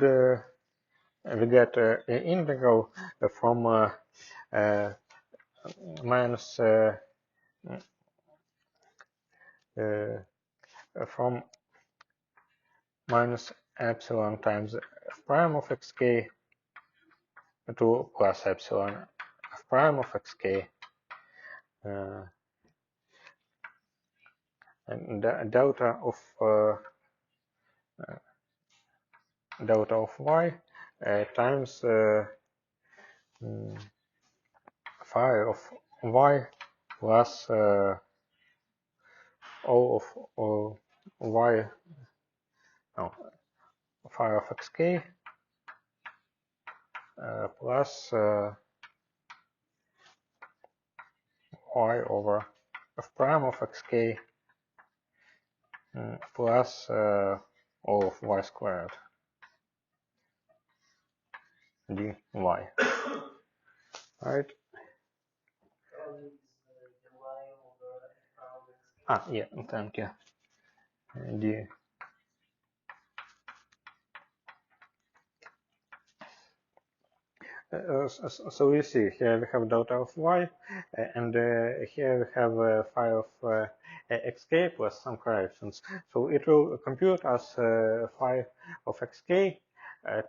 we get an integral from minus from minus epsilon times f prime of xk to plus epsilon f prime of xk, and delta of y times phi of y plus O of y, no, phi of xk plus y over f prime of xk plus all of y squared dy, right? Yeah, thank you. dy. So you see here we have delta of y, and here we have phi of xk plus some corrections. So it will compute as phi of xk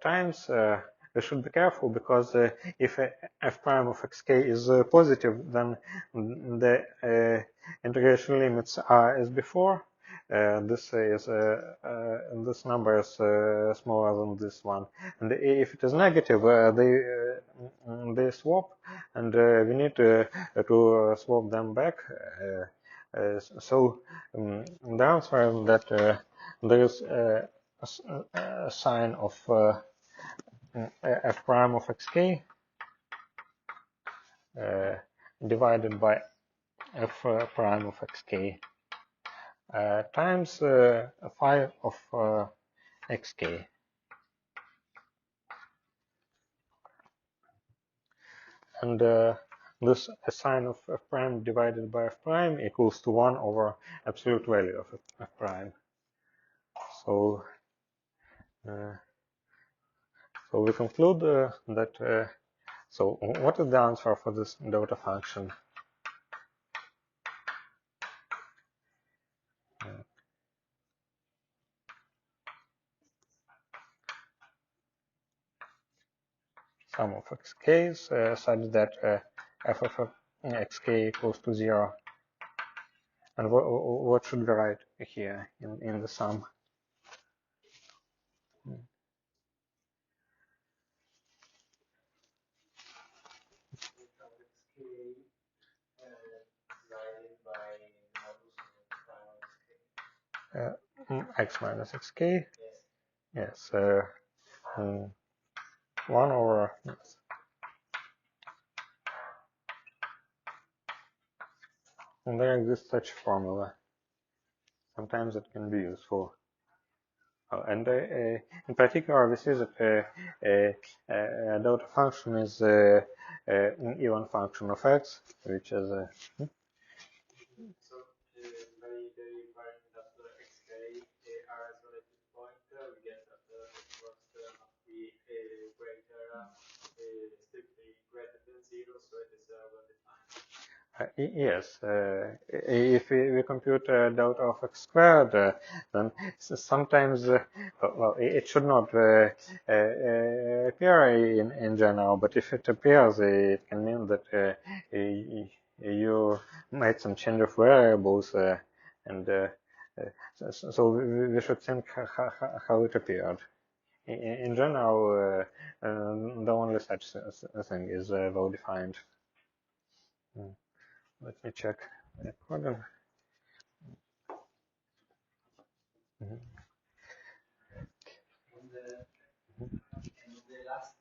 times. We should be careful because if f prime of xk is positive, then the integration limits are as before. This number is smaller than this one, and if it is negative, they swap, and we need to swap them back. So the answer is that there is a sign of f prime of xk divided by f prime of xk times phi of xk. And this sign of f prime divided by f prime equals to 1 over absolute value of f prime. So so we conclude that so what is the answer for this delta function? Sum of xk's such that f of xk equals to 0. And what should we write here in the sum? X minus xk. Yes. 1 over. Yes. And there exists such formula. Sometimes it can be useful. And in particular, we see that a delta function is an even function of x, which is So by verifying that xk are as relative point, we get that x must be greater, strictly greater than 0, so it is well defined. yes. If we compute delta of x squared, then sometimes, well, it should not appear in general, but if it appears, it can mean that you made some change of variables, and so we should think how it appeared. In general, the only such thing is well defined. Let me check the recording. And the last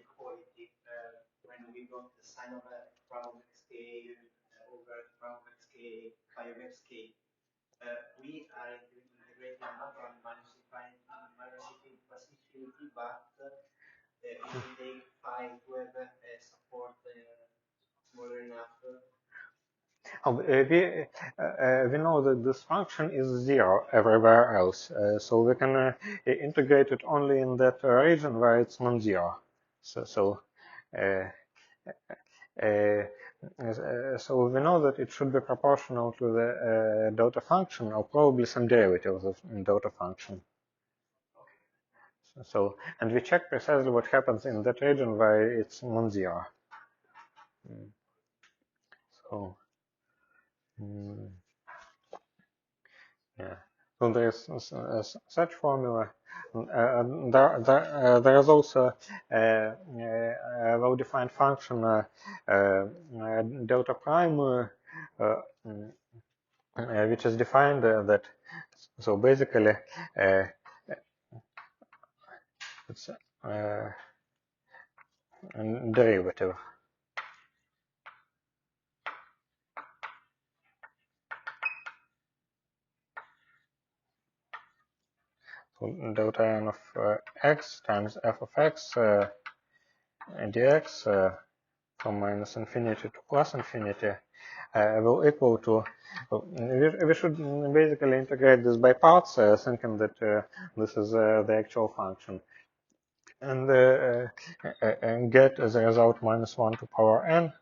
equality, got the sine of prime of xk over prime of xk pi of xk. We are integrating not from minus infinity plus infinity, but it will take phi to have a support smaller enough. We know that this function is zero everywhere else, so we can integrate it only in that region where it's non-zero. Uh, so we know that it should be proportional to the delta function, or probably some derivative of the delta function. And we check precisely what happens in that region where it's non-zero. So, yeah. So there is such formula. There is also a well-defined function delta prime, which is defined that. So basically, it's a derivative. So delta n of x times f of x dx from minus infinity to plus infinity will equal to, we should basically integrate this by parts, thinking that this is the actual function, and get as a result minus 1 to power n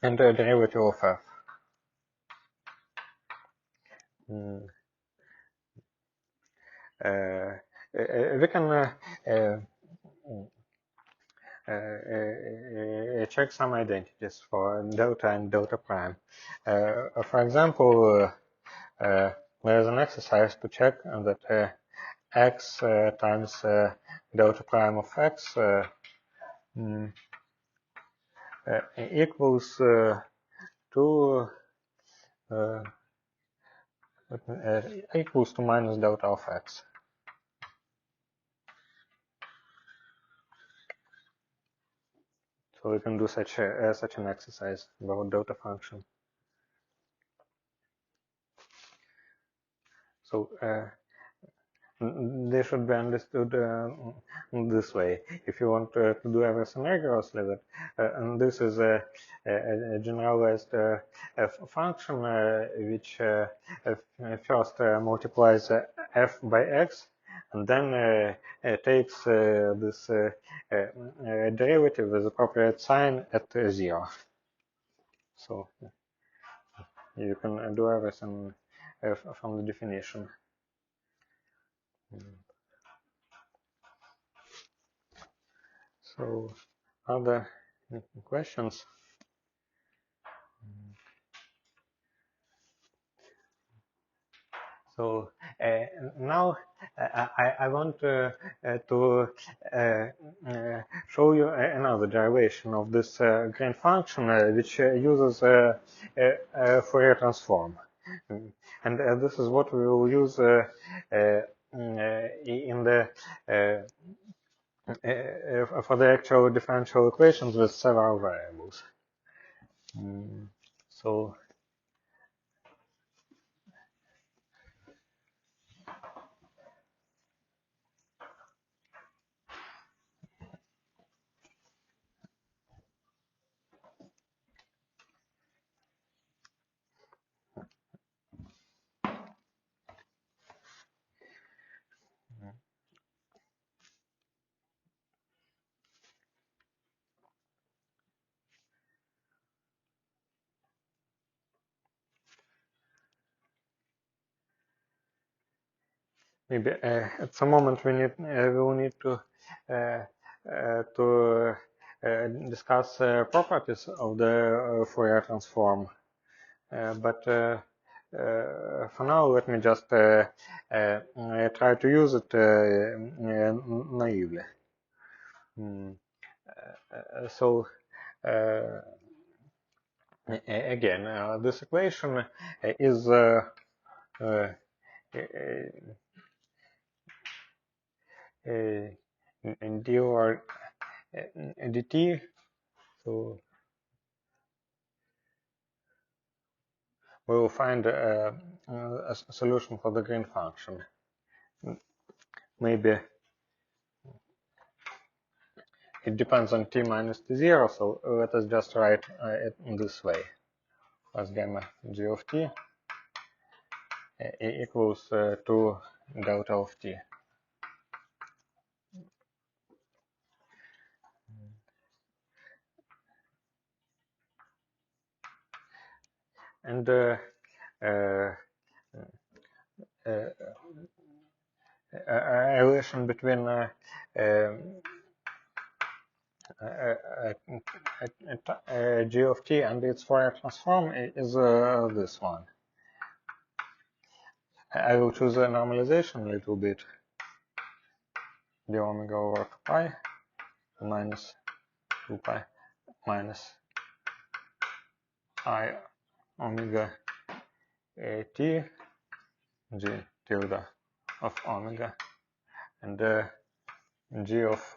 and the derivative of f. We can check some identities for delta and delta prime. For example, there's an exercise to check that x times delta prime of x equals to equals to minus delta of x. So we can do such an exercise about delta function. So they should be understood this way. If you want to do everything rigorously, and this is a generalized function which first multiplies f by x, and then takes this derivative with appropriate sign at 0. So you can do everything from the definition. So, are there questions? So now I want to show you another derivation of this grand function, which uses Fourier transform. And this is what we will use in the for the actual differential equations with several variables. So maybe at some moment we will need to discuss properties of the Fourier transform. But for now, let me just try to use it naively. So again, this equation is d over dt So we will find a solution for the green function. Maybe it depends on t minus t0, so let us just write it in this way. Plus gamma g of t equals to delta of t. And a relation between g of t and its Fourier transform is this one. I will choose a normalization a little bit. D omega over 2 pi minus 2 pi minus I omega t g tilde of omega and g of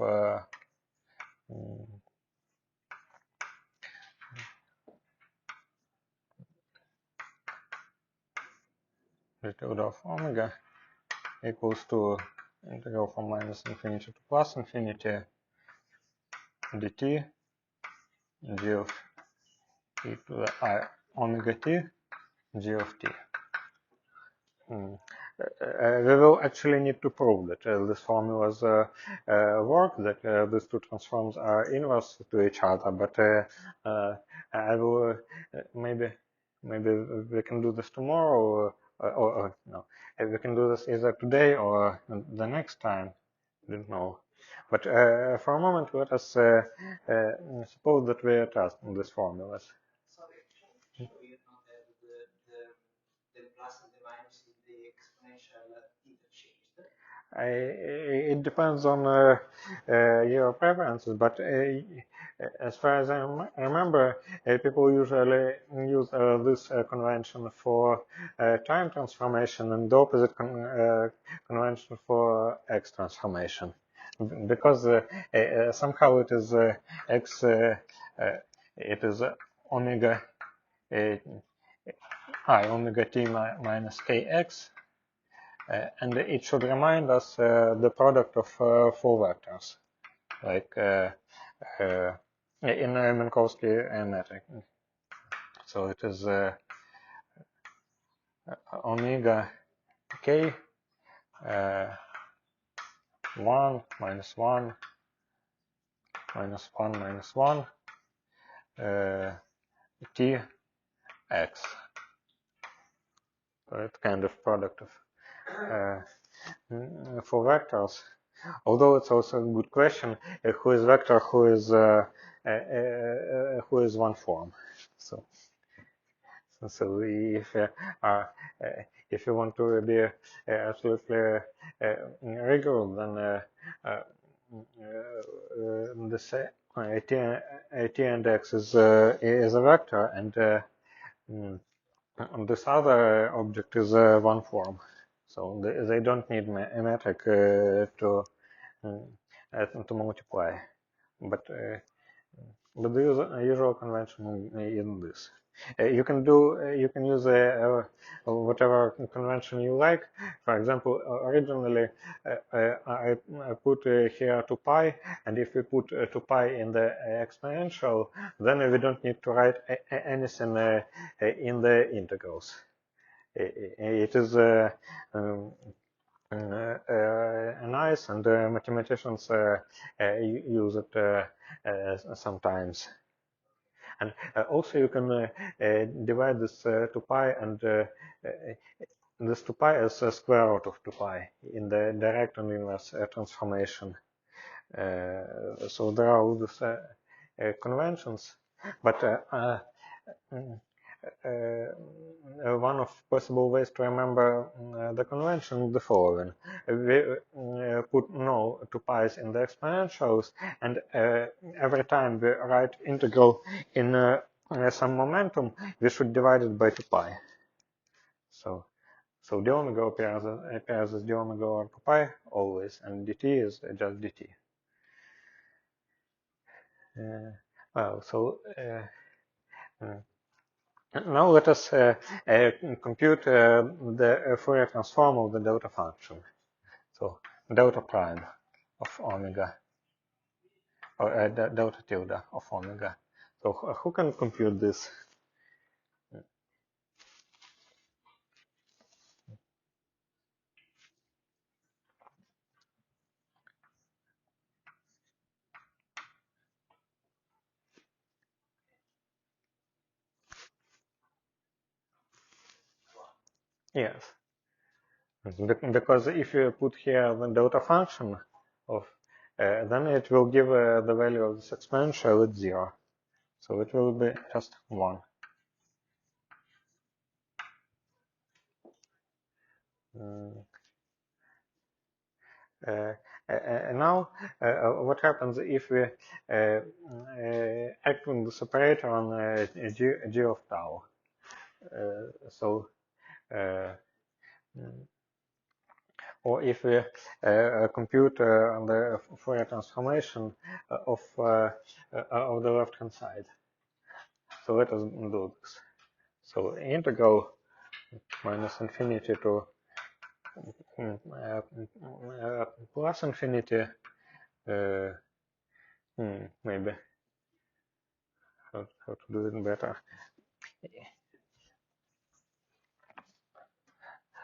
g tilde of omega equals to integral from minus infinity to plus infinity dt g of e to the I omega t g of t. We will actually need to prove that these formulas work, that these two transforms are inverse to each other, but I will maybe we can do this tomorrow, or no, we can do this either today or the next time. I don't know. But for a moment, let us suppose that we trust in these formulas. Sorry, so you don't have the plus and the minus in the exponential interchanged? It depends on your preferences, but as far as I remember, people usually use this convention for time transformation and the opposite convention for x transformation, because somehow it is x, it is omega I omega t minus kx. And it should remind us the product of four vectors, like in Minkowski metric. So it is omega k 1 minus 1 minus 1 minus 1 t x. So it's kind of product of four vectors. Although it's also a good question, who is vector, who is one form. So if you want to be absolutely rigorous, then the t and x is a vector, and this other object is one form. So they don't need a metric to multiply, but the usual convention is this. You can use whatever convention you like. For example, originally I put here 2 pi, and if we put 2 pi in the exponential, then we don't need to write anything in the integrals. It is nice, and mathematicians use it sometimes. And also you can divide this 2 pi and this 2 pi as a square root of 2 pi in the direct and inverse transformation. So there are all these conventions, but one of possible ways to remember the convention is the following. We put no 2 pi's in the exponentials, and every time we write integral in some momentum, we should divide it by 2 pi. So d omega appears as d omega over 2 pi always, and dt is just dt. Well, so now let us compute the Fourier transform of the delta function. So delta prime of omega, or delta tilde of omega. So who can compute this? Yes, because if you put here the delta function of, then it will give the value of this exponential at 0. So it will be just 1. Mm. And now, what happens if we act on this operator on g of tau? So, or if we compute the Fourier transformation of the left-hand side. So let us do this. So integral minus infinity to plus infinity, maybe how to do it better.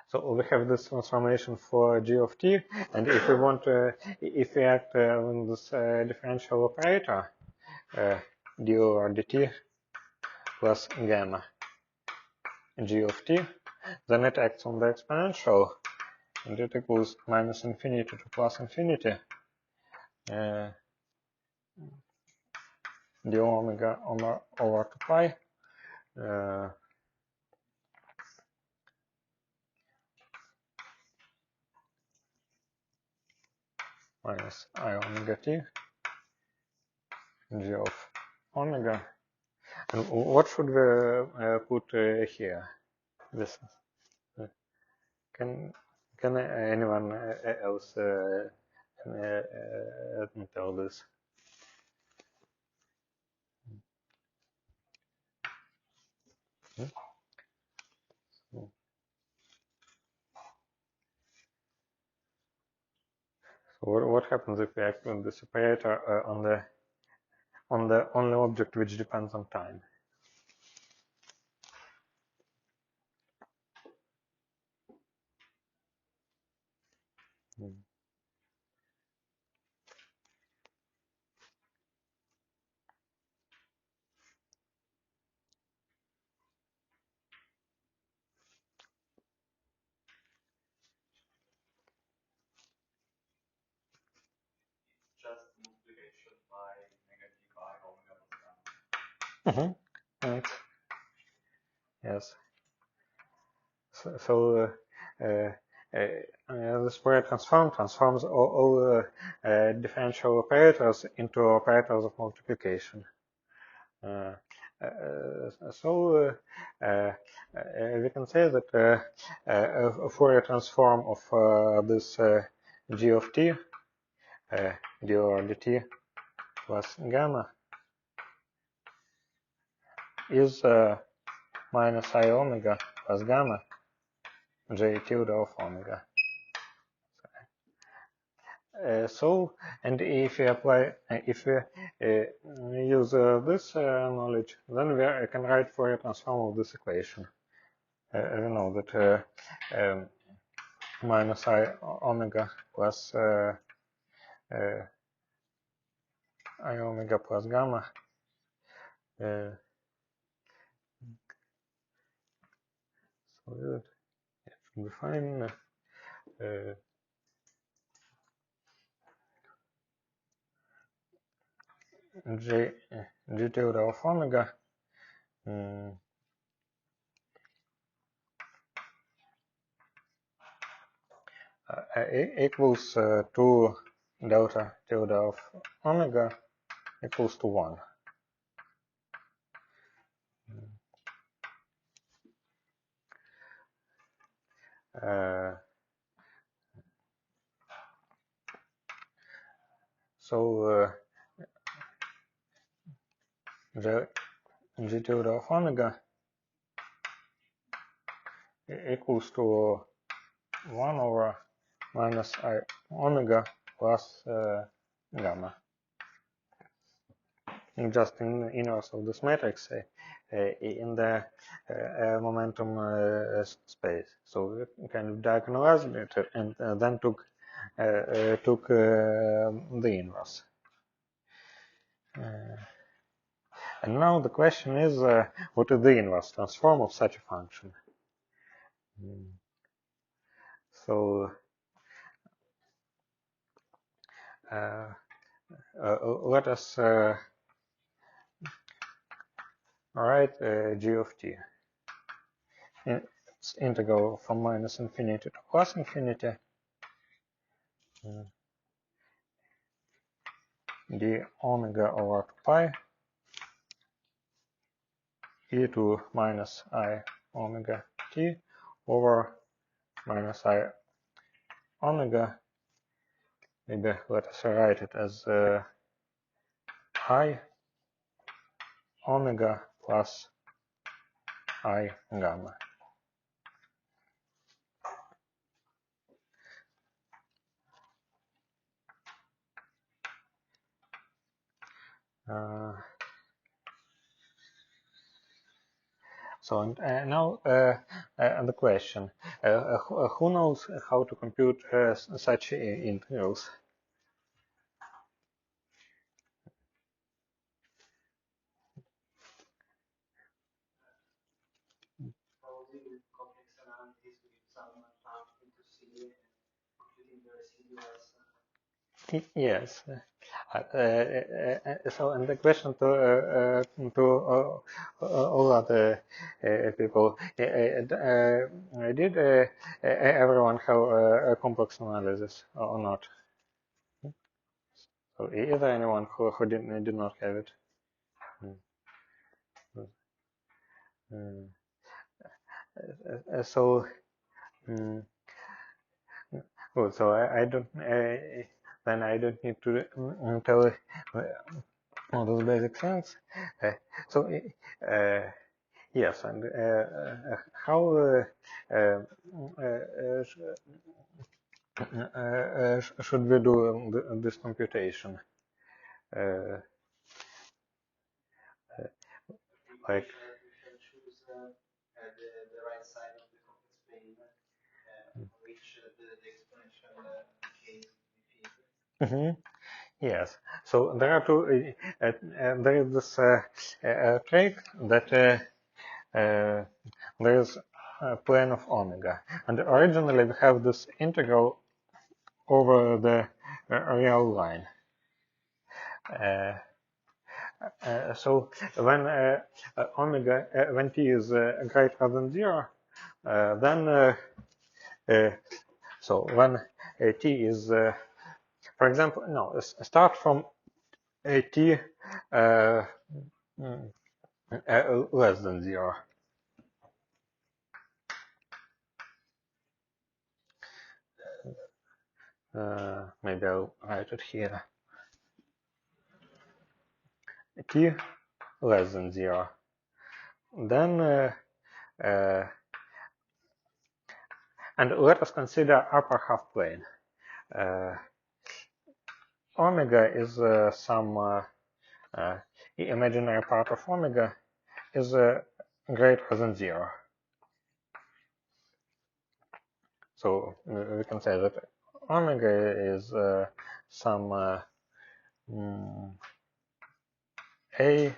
So we have this transformation for g of t, and if we want to, if we act on this differential operator, du or dt plus gamma g of t, then it acts on the exponential, and it equals minus infinity to plus infinity d omega over 2 pi minus I omega t g of omega. And what should we put here? This can anyone else tell this? So what happens if we act on this operator on the only object which depends on time? Just multiplication by negative I omega Right. Yes. So the Fourier transform transforms all differential operators into operators of multiplication. So we can say that a Fourier transform of this g of t, d over dt plus gamma is minus I omega plus gamma j tilde of omega. So, and if we apply, if we use this knowledge, then we can write Fourier transform of this equation. We know that minus I omega plus I omega plus gamma so it should be fine. G tilde of omega equals 2 delta tilde of omega equals to 1. So the g tilde of omega equals to 1 over minus I omega plus gamma. And just in the inverse of this matrix in the momentum space. So we kind of diagonalized it and then took the inverse. And now the question is, what is the inverse transform of such a function? So let us write g of t. It's integral from minus infinity to plus infinity. D omega over 2 pi e to minus I omega t over minus I omega. Maybe let us write it as I omega plus I gamma. So now the question, who knows how to compute such integrals? Probably with complex analysis with some path into C and computing the residuals. Yes. So, and the question to all other people: did everyone have a complex analysis or not? So, is there anyone who did not have it? So, good. So I don't. Then I don't need to tell all those basic things. So. Yes, and how should we do this computation? Like We shall choose the right side of the complex plane on which the exponential decays infinity. Yes. So there are two. There is this trait that there is a plane of omega, and originally we have this integral over the real line. So when omega, when t is greater than 0, then so when t is, for example, no, start from t less than 0. Maybe I'll write it here. T less than 0. Then and let us consider upper half plane. Omega is some imaginary part of omega is greater than 0. So we can say that omega is some a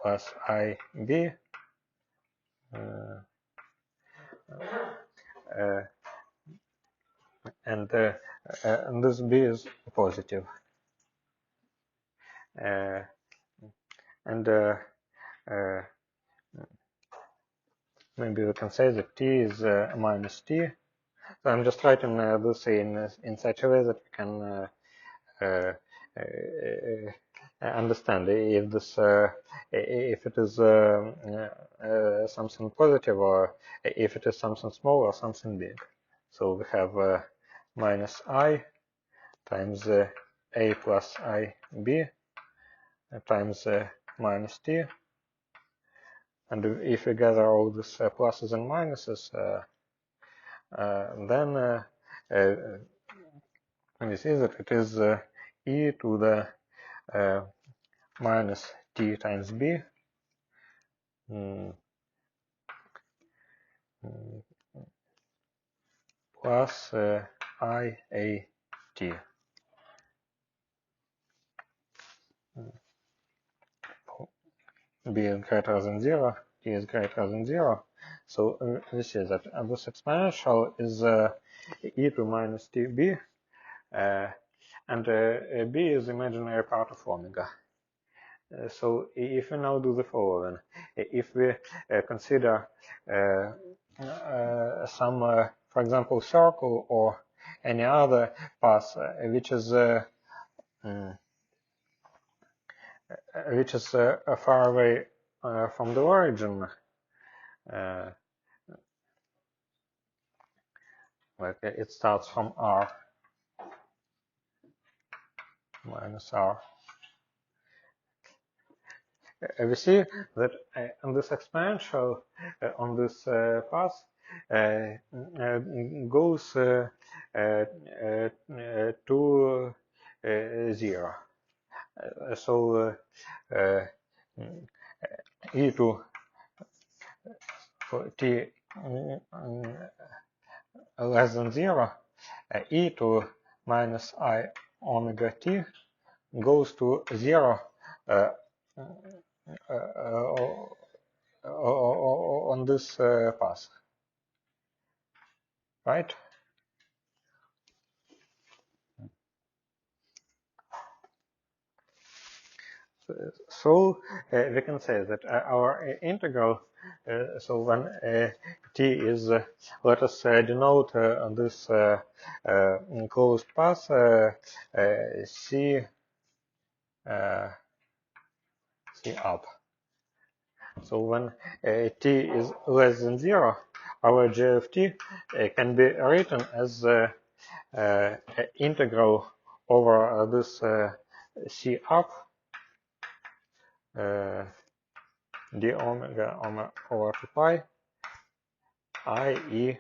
plus ib and this b is positive. And maybe we can say that t is minus t. So I'm just writing this in such a way that we can understand if this if it is something positive or if it is something small or something big. So we have minus I times a plus ib times minus t. And if we gather all these pluses and minuses, then we see that it is e to the minus t times b plus I a t. B is greater than 0, t is greater than 0. So we see that this exponential is e to minus tb, and b is imaginary part of omega. So if we now do the following, if we consider some, for example, circle or any other path which is far away from the origin, like it starts from r minus r. We see that on this exponential on this path goes to 0. So e to for t less than 0, e to minus I omega t goes to 0 on this path, right? So we can say that our integral, so when t is, let us denote this closed path c c up. So when t is less than 0, our g of t can be written as integral over this c up d omega over 2 pi I e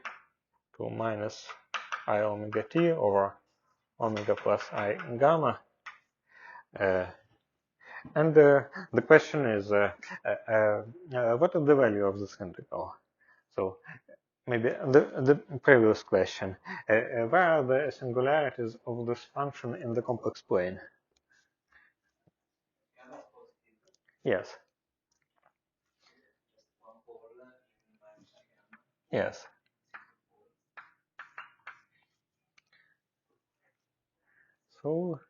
to minus I omega t over omega plus I gamma. And the question is, what is the value of this integral? So maybe the previous question, where are the singularities of this function in the complex plane? Yes. Yes. So,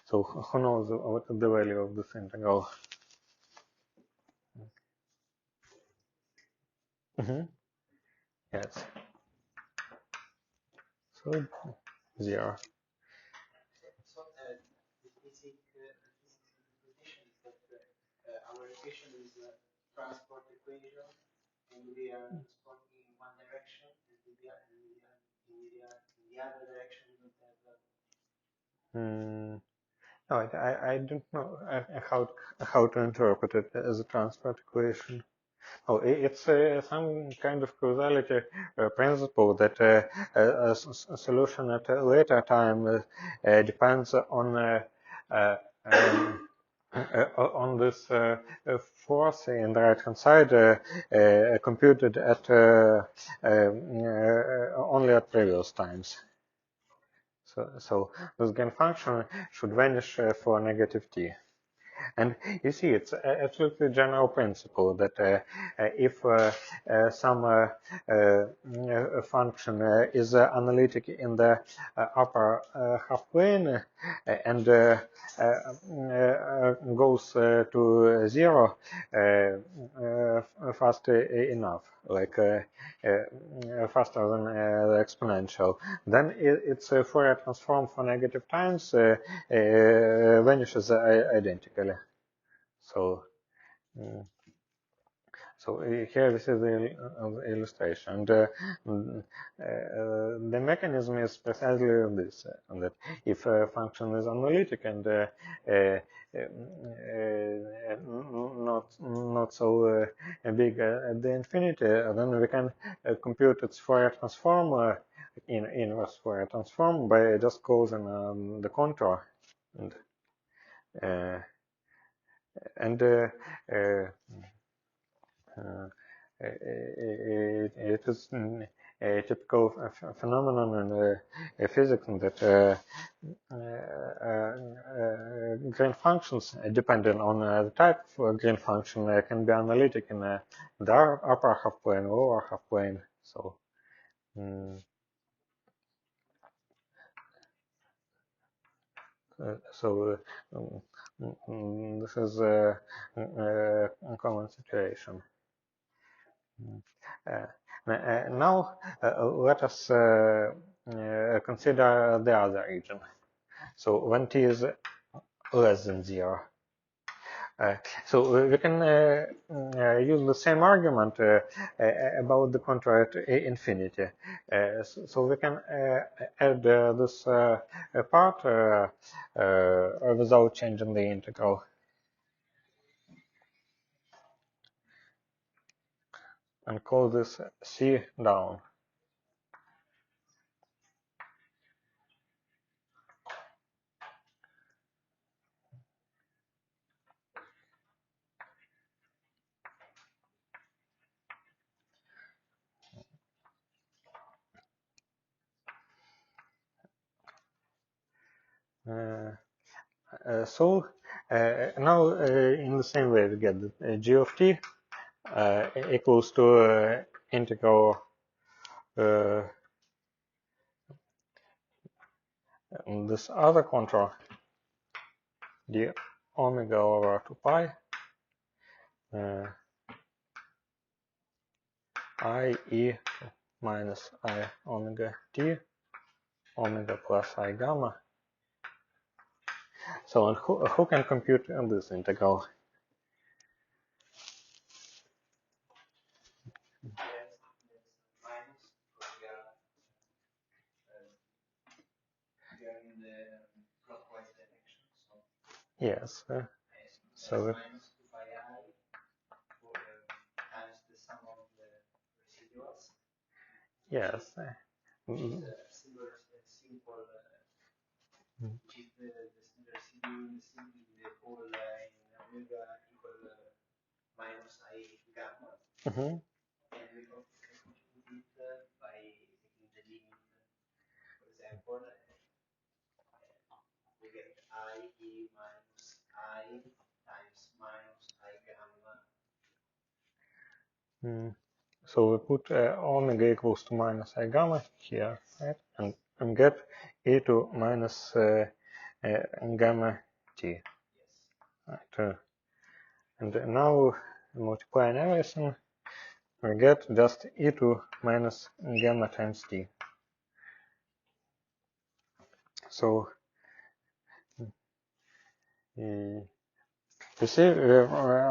so who knows what is the value of this integral? Yes. So 0. So the basic interpretation is that our equation is a transport equation, and we are transporting in one direction, and in the other direction we don't have. No, I don't know how to interpret it as a transport equation. Oh, it's some kind of causality principle that a solution at a later time depends on this force in the right-hand side computed at only at previous times. So this gain function should vanish for negative t. And you see, it's absolutely general principle that if some function is analytic in the upper half plane and goes to 0 fast enough, like faster than the exponential, then its Fourier transform for negative times vanishes identically. So So here this is the illustration. The mechanism is precisely this, that if a function is analytic and not so big at the infinity, then we can compute its Fourier transform in inverse Fourier transform by just causing the contour and uh, and uh, it is a typical phenomenon in physics that green functions, depending on the type of green function, can be analytic in the upper half plane or lower half plane. So, this is a common situation. Now let us consider the other region. So when t is less than 0. So we can use the same argument about the contour at infinity. So we can add this part without changing the integral. And call this C down. So now in the same way we get g of t equals to integral this other contour d omega over 2 pi I e minus I omega t omega plus I gamma. So and who can compute this integral? In the clockwise direction. So Yes. So minus 2 pi I for, times the sum of the residuals. yes. Which is a simple which is the residue in the whole in omega equal minus I gamma. And we can compute it by taking the limit. For example, we get I e minus I times minus I gamma. So we put omega equals to minus I gamma here, right? And get e to minus gamma t. Yes. Right? And now multiplying everything, we get just e to minus gamma times t. So you see, we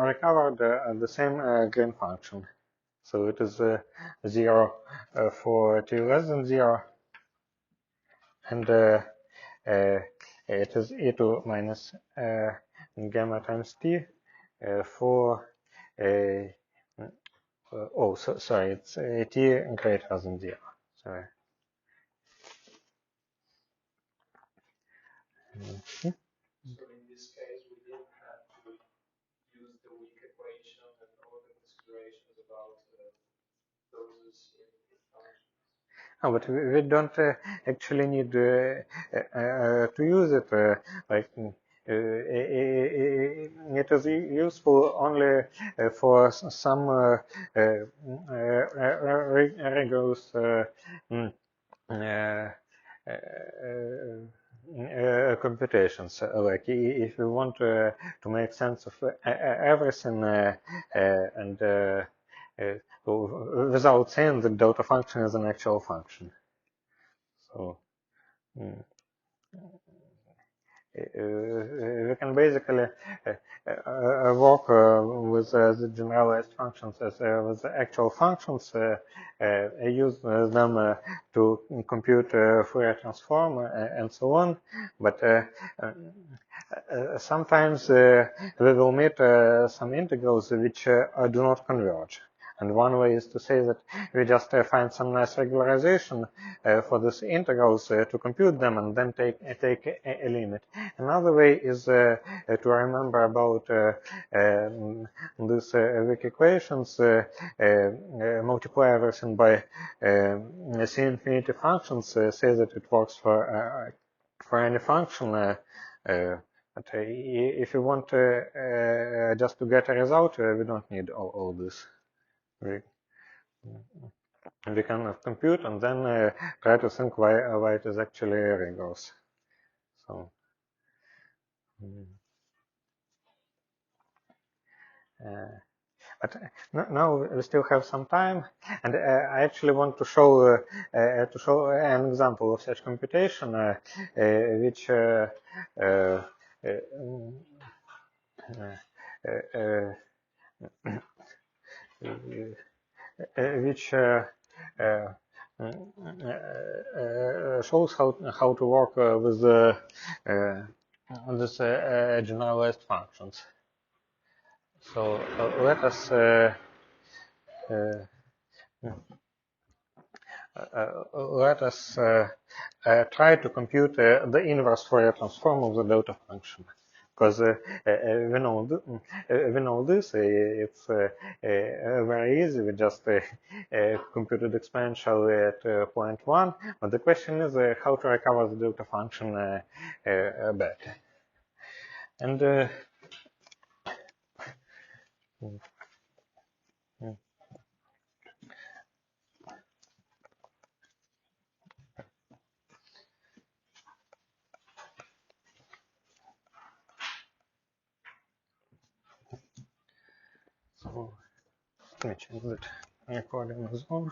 recovered the same green function. So it is 0 for t less than 0, and it is e to minus gamma times t for sorry, it's t greater than 0. Sorry. So in this case, we didn't have to use the weak equation and all the considerations about those functions. Oh, but we don't actually need to use it. Like it is useful only for some rigorous computations. Like if you want to make sense of everything and without saying the delta function is an actual function. So we can basically work with the generalized functions as with the actual functions, use them to compute Fourier transform and so on. But sometimes we will meet some integrals which do not converge. And one way is to say that we just find some nice regularization for these integrals to compute them and then take a limit. Another way is to remember about these weak equations, multiply everything by C infinity functions, say that it works for any function. But if you want just to get a result, we don't need all this. We can compute and then try to think why it is actually rigorous. So, but now we still have some time, and I actually want to show an example of such computation, which which shows how to work with this generalized functions. So let us try to compute the inverse Fourier transform of the delta function, because we know this. It's very easy. We just computed exponential at point 1. But the question is how to recover the delta function back. And so let me change that recording is on.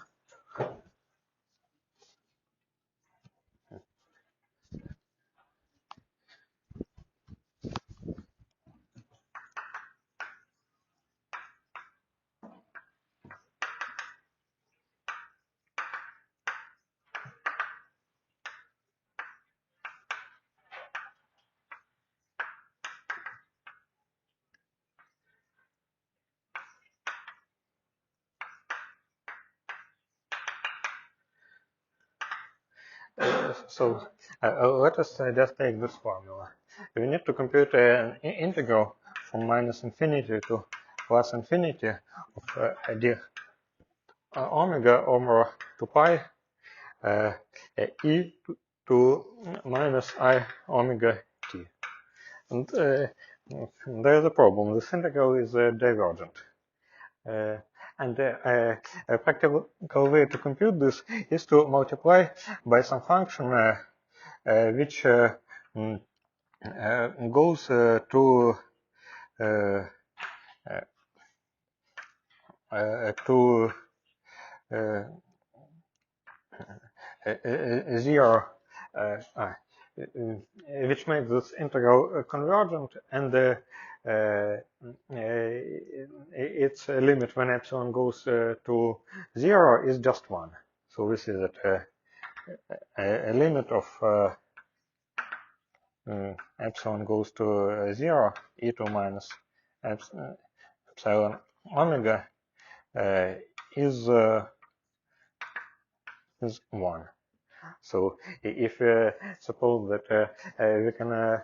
So let us just take this formula. We need to compute an integral from minus infinity to plus infinity of d omega over 2 pi e to minus I omega t. And there is a problem. This integral is divergent. And a practical way to compute this is to multiply by some function which goes to 0, which makes this integral convergent, and its limit when epsilon goes to 0 is just 1. So we see that a limit of epsilon goes to 0, e to minus epsilon omega is 1. So if suppose that we can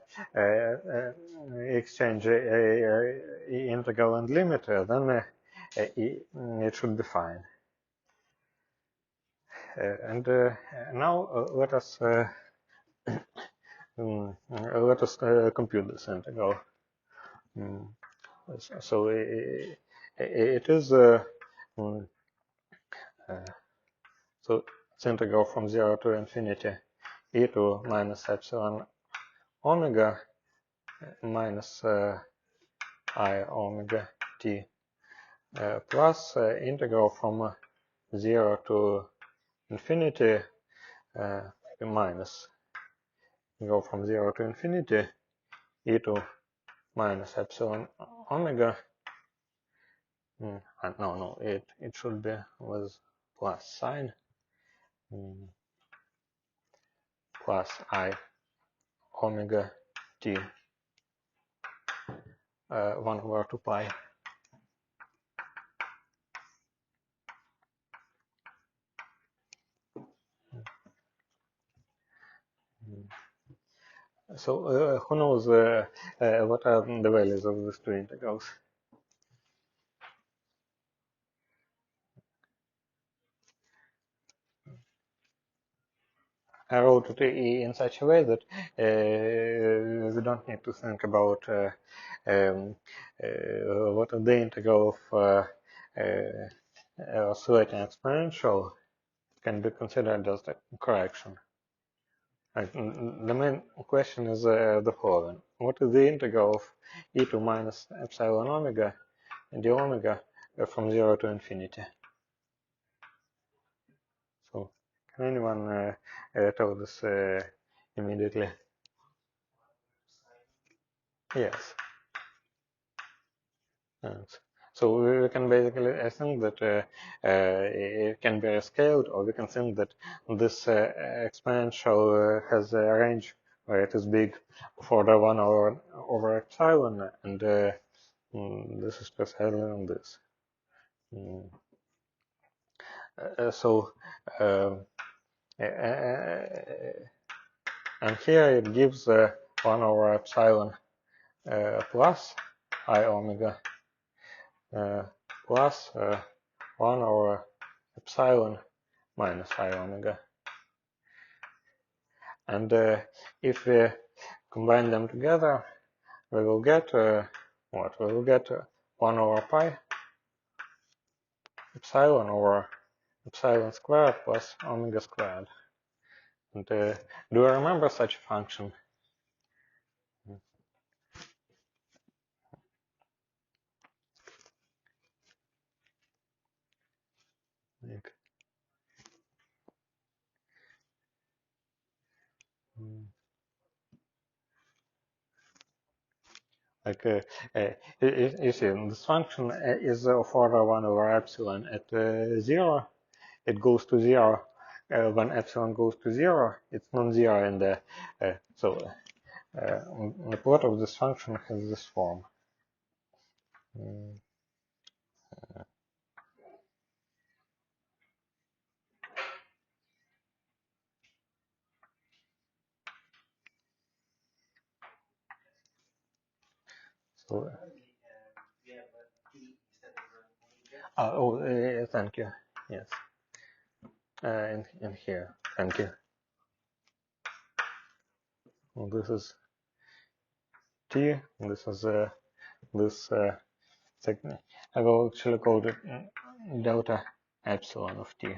exchange integral and limit, then it should be fine. And now let us compute this integral. So it is so it's integral from 0 to infinity e to minus epsilon omega minus I omega t plus integral from 0 to infinity minus go from 0 to infinity e2 minus epsilon omega. No, it should be with plus sign, plus I omega t 1 over 2 pi. So who knows what are the values of these two integrals? I wrote it in such a way that we don't need to think about what are the integral of oscillating exponential can be considered as the correction. The main question is the following: what is the integral of e2 minus epsilon omega d omega from 0 to infinity? So, can anyone tell this immediately? Yes. So we can basically think that it can be rescaled, or we can think that this exponential has a range where it is big for the 1 over epsilon, and this is precisely on this. So and here it gives 1 over epsilon plus I omega plus 1 over epsilon minus I omega. And if we combine them together, we will get what? We will get 1 over pi epsilon over epsilon squared plus omega squared. And do you remember such a function? Like you see, this function is for 1 over epsilon at 0. It goes to 0 when epsilon goes to 0. It's non-zero in the the plot of this function has this form. So thank you. Yes, in here, thank you. Well, this is t. This is this segment. I will actually call it delta epsilon of t.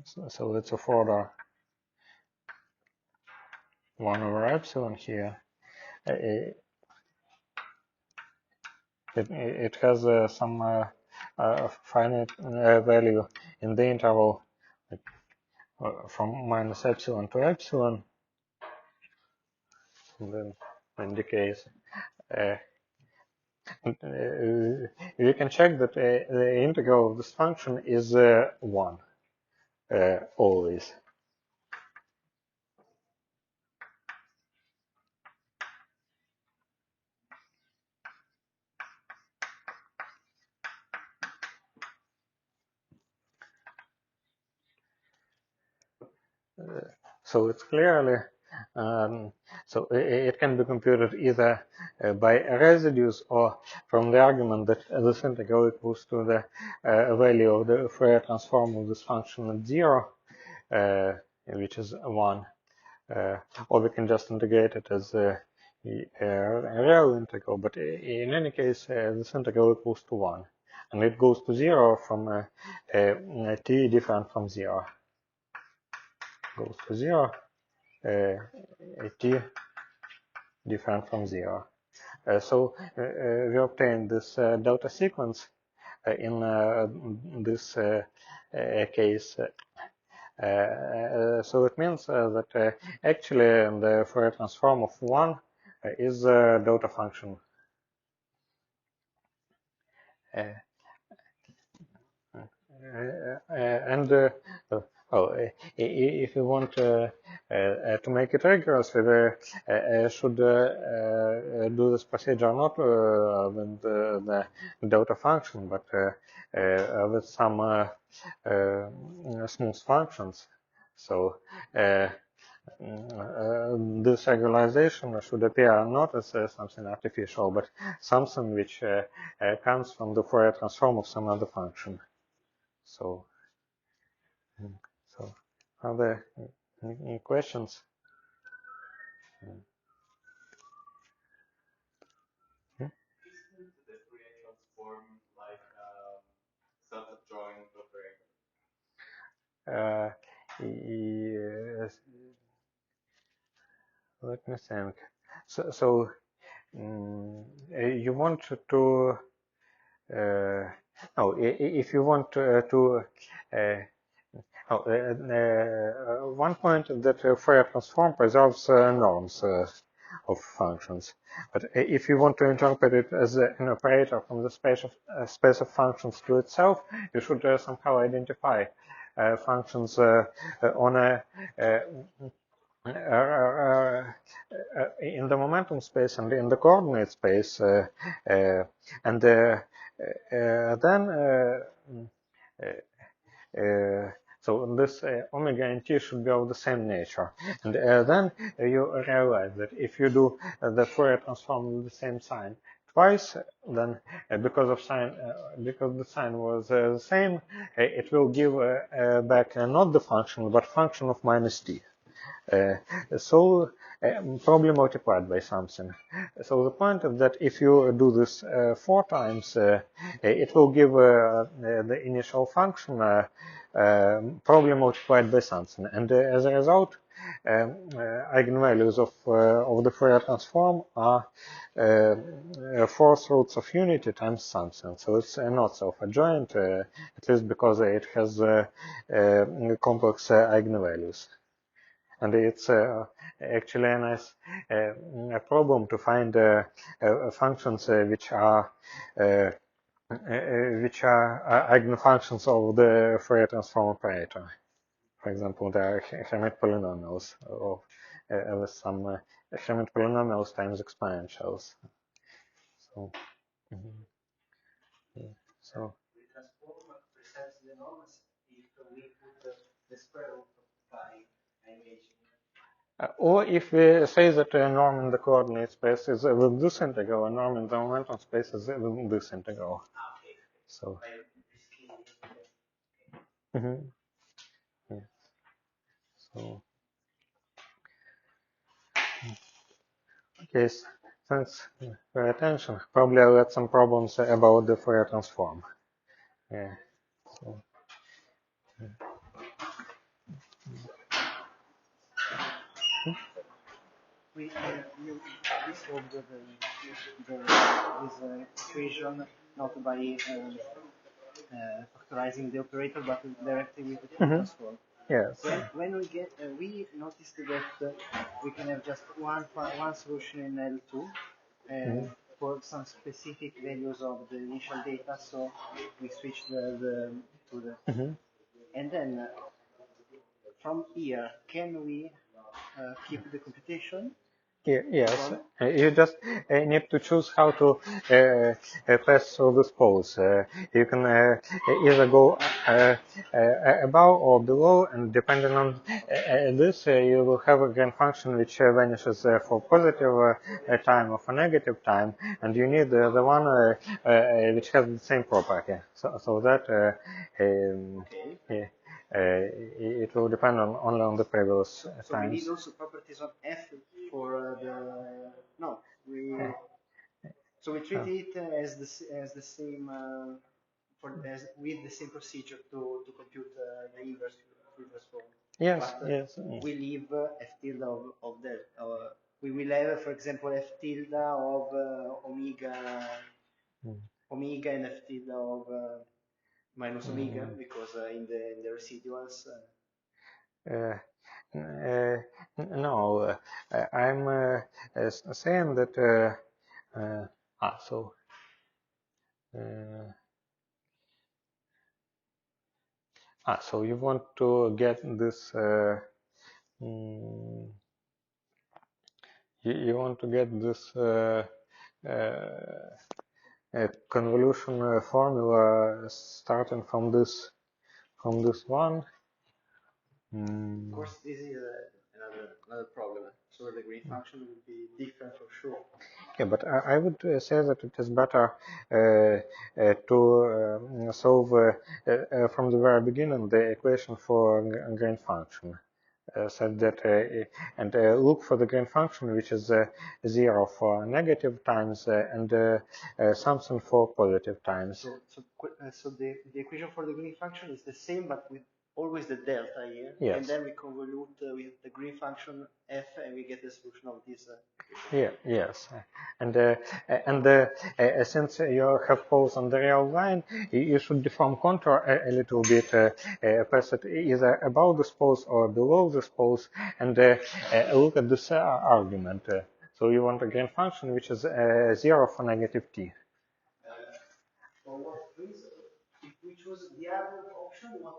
So it's a further 1 over epsilon here. It has some finite value in the interval from minus epsilon to epsilon. And then in the case, you can check that the integral of this function is 1 always. So it's clearly so it can be computed either by residues or from the argument that this integral equals to the value of the Fourier transform of this function at 0, which is 1, or we can just integrate it as a real integral. But in any case, this integral equals to 1, and it goes to 0 from t different from 0. Goes to 0. T different from 0. So we obtain this delta sequence in this case So it means that actually the Fourier transform of 1 is a delta function. Uh, and well, if you want to make it rigorous, we should do this procedure not with the delta function, but with some smooth functions. So this regularization should appear not as something artificial, but something which comes from the Fourier transform of some other function. So, so are there any questions? Hmm? Isn't the Fourier transform like self-adjoint operator? Yes, let me think. So you want to no, if you want one point that Fourier transform preserves norms of functions. But if you want to interpret it as an operator from the space of functions to itself, you should somehow identify functions on a in the momentum space and in the coordinate space, and then so this omega and t should be of the same nature. And then you realize that if you do the Fourier transform with the same sign twice, then because the sign was the same, it will give back not the function, but function of minus t. So probably multiplied by something. So the point is that if you do this 4 times, it will give the initial function probably multiplied by something, and as a result, eigenvalues of the Fourier transform are fourth roots of unity times something. So it's not self-adjoint, at least because it has complex eigenvalues. And it's actually a nice problem to find functions which are eigenfunctions of the Fourier transform operator. For example, there are Hermite polynomials of with some Hermite polynomials times exponentials. So, so. The transform preserves the norms if we put the square root of pi, I imagine. Or if we say that a norm in the coordinate space is with this integral, a norm in the momentum space is with this integral. Okay. So. Okay. Yeah. So. Okay. Thanks for your attention. Probably I'll add some problems about the Fourier transform. Yeah. So. We solved this equation not by factorizing the operator, but directly with the Fourier transform. Yes. When we noticed that we can have just one solution in L2 for some specific values of the initial data, so we switched to the and then from here, can we keep the computation? Yes, you just need to choose how to pass through this pose. You can either go above or below, and depending on this, you will have a gain function which vanishes for positive time or for negative time, and you need the one which has the same property. So that it will depend only on the previous times. So we need also properties of f for the no we. So we treat it as the same as with the same procedure to compute the inverse form. Yes, But yes. we leave f tilde of that. We will have, for example, f tilde of omega and f tilde of minus omega because in the residuals. Uh, no, I'm saying that. So. Uh, so you want to get this. Mm, you want to get this convolution formula starting from this one. Of course, this is another problem. So the green function will be different for sure. Yeah, but I would say that it is better to solve from the very beginning the equation for a green function. Such that and look for the green function which is 0 for negative times and something for positive times. So the equation for the green function is the same, but with always the delta here. Yes. And then we convolute with the green function f, and we get the solution of this equation. Yeah, yes. And since you have poles on the real line, you should deform contour a little bit, press it either above this poles or below this poles, and look at this argument. So you want a green function which is 0 for negative t. For what reason? If we choose the other option, what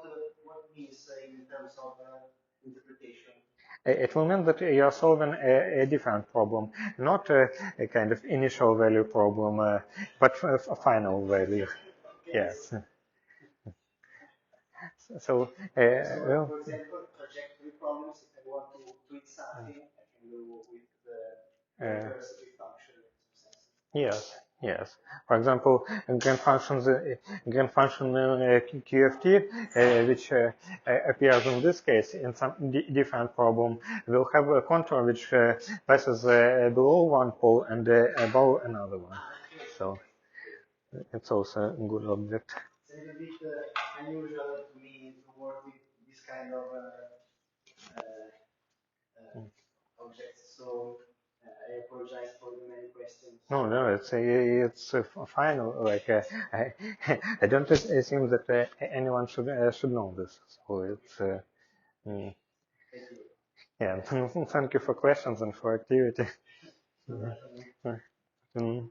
means in terms of interpretation? It will mean that you are solving a different problem, not a kind of initial value problem, but a final value. Okay. Yes. So, well, for example, trajectory problems, if I want to tweak something, I can go with the recursive function in some sense. Yes, yes. For example, grand function QFT, which appears in this case in some different problem, will have a contour which passes below one pole and above another one. So it's also a good object. It's a little bit unusual to me to work with this kind of objects. So I apologize for the many questions. No, it's fine. Like I, I don't assume that anyone should know this. So it's mm, Thank you. yeah. Thank you for questions and for activity. Mm.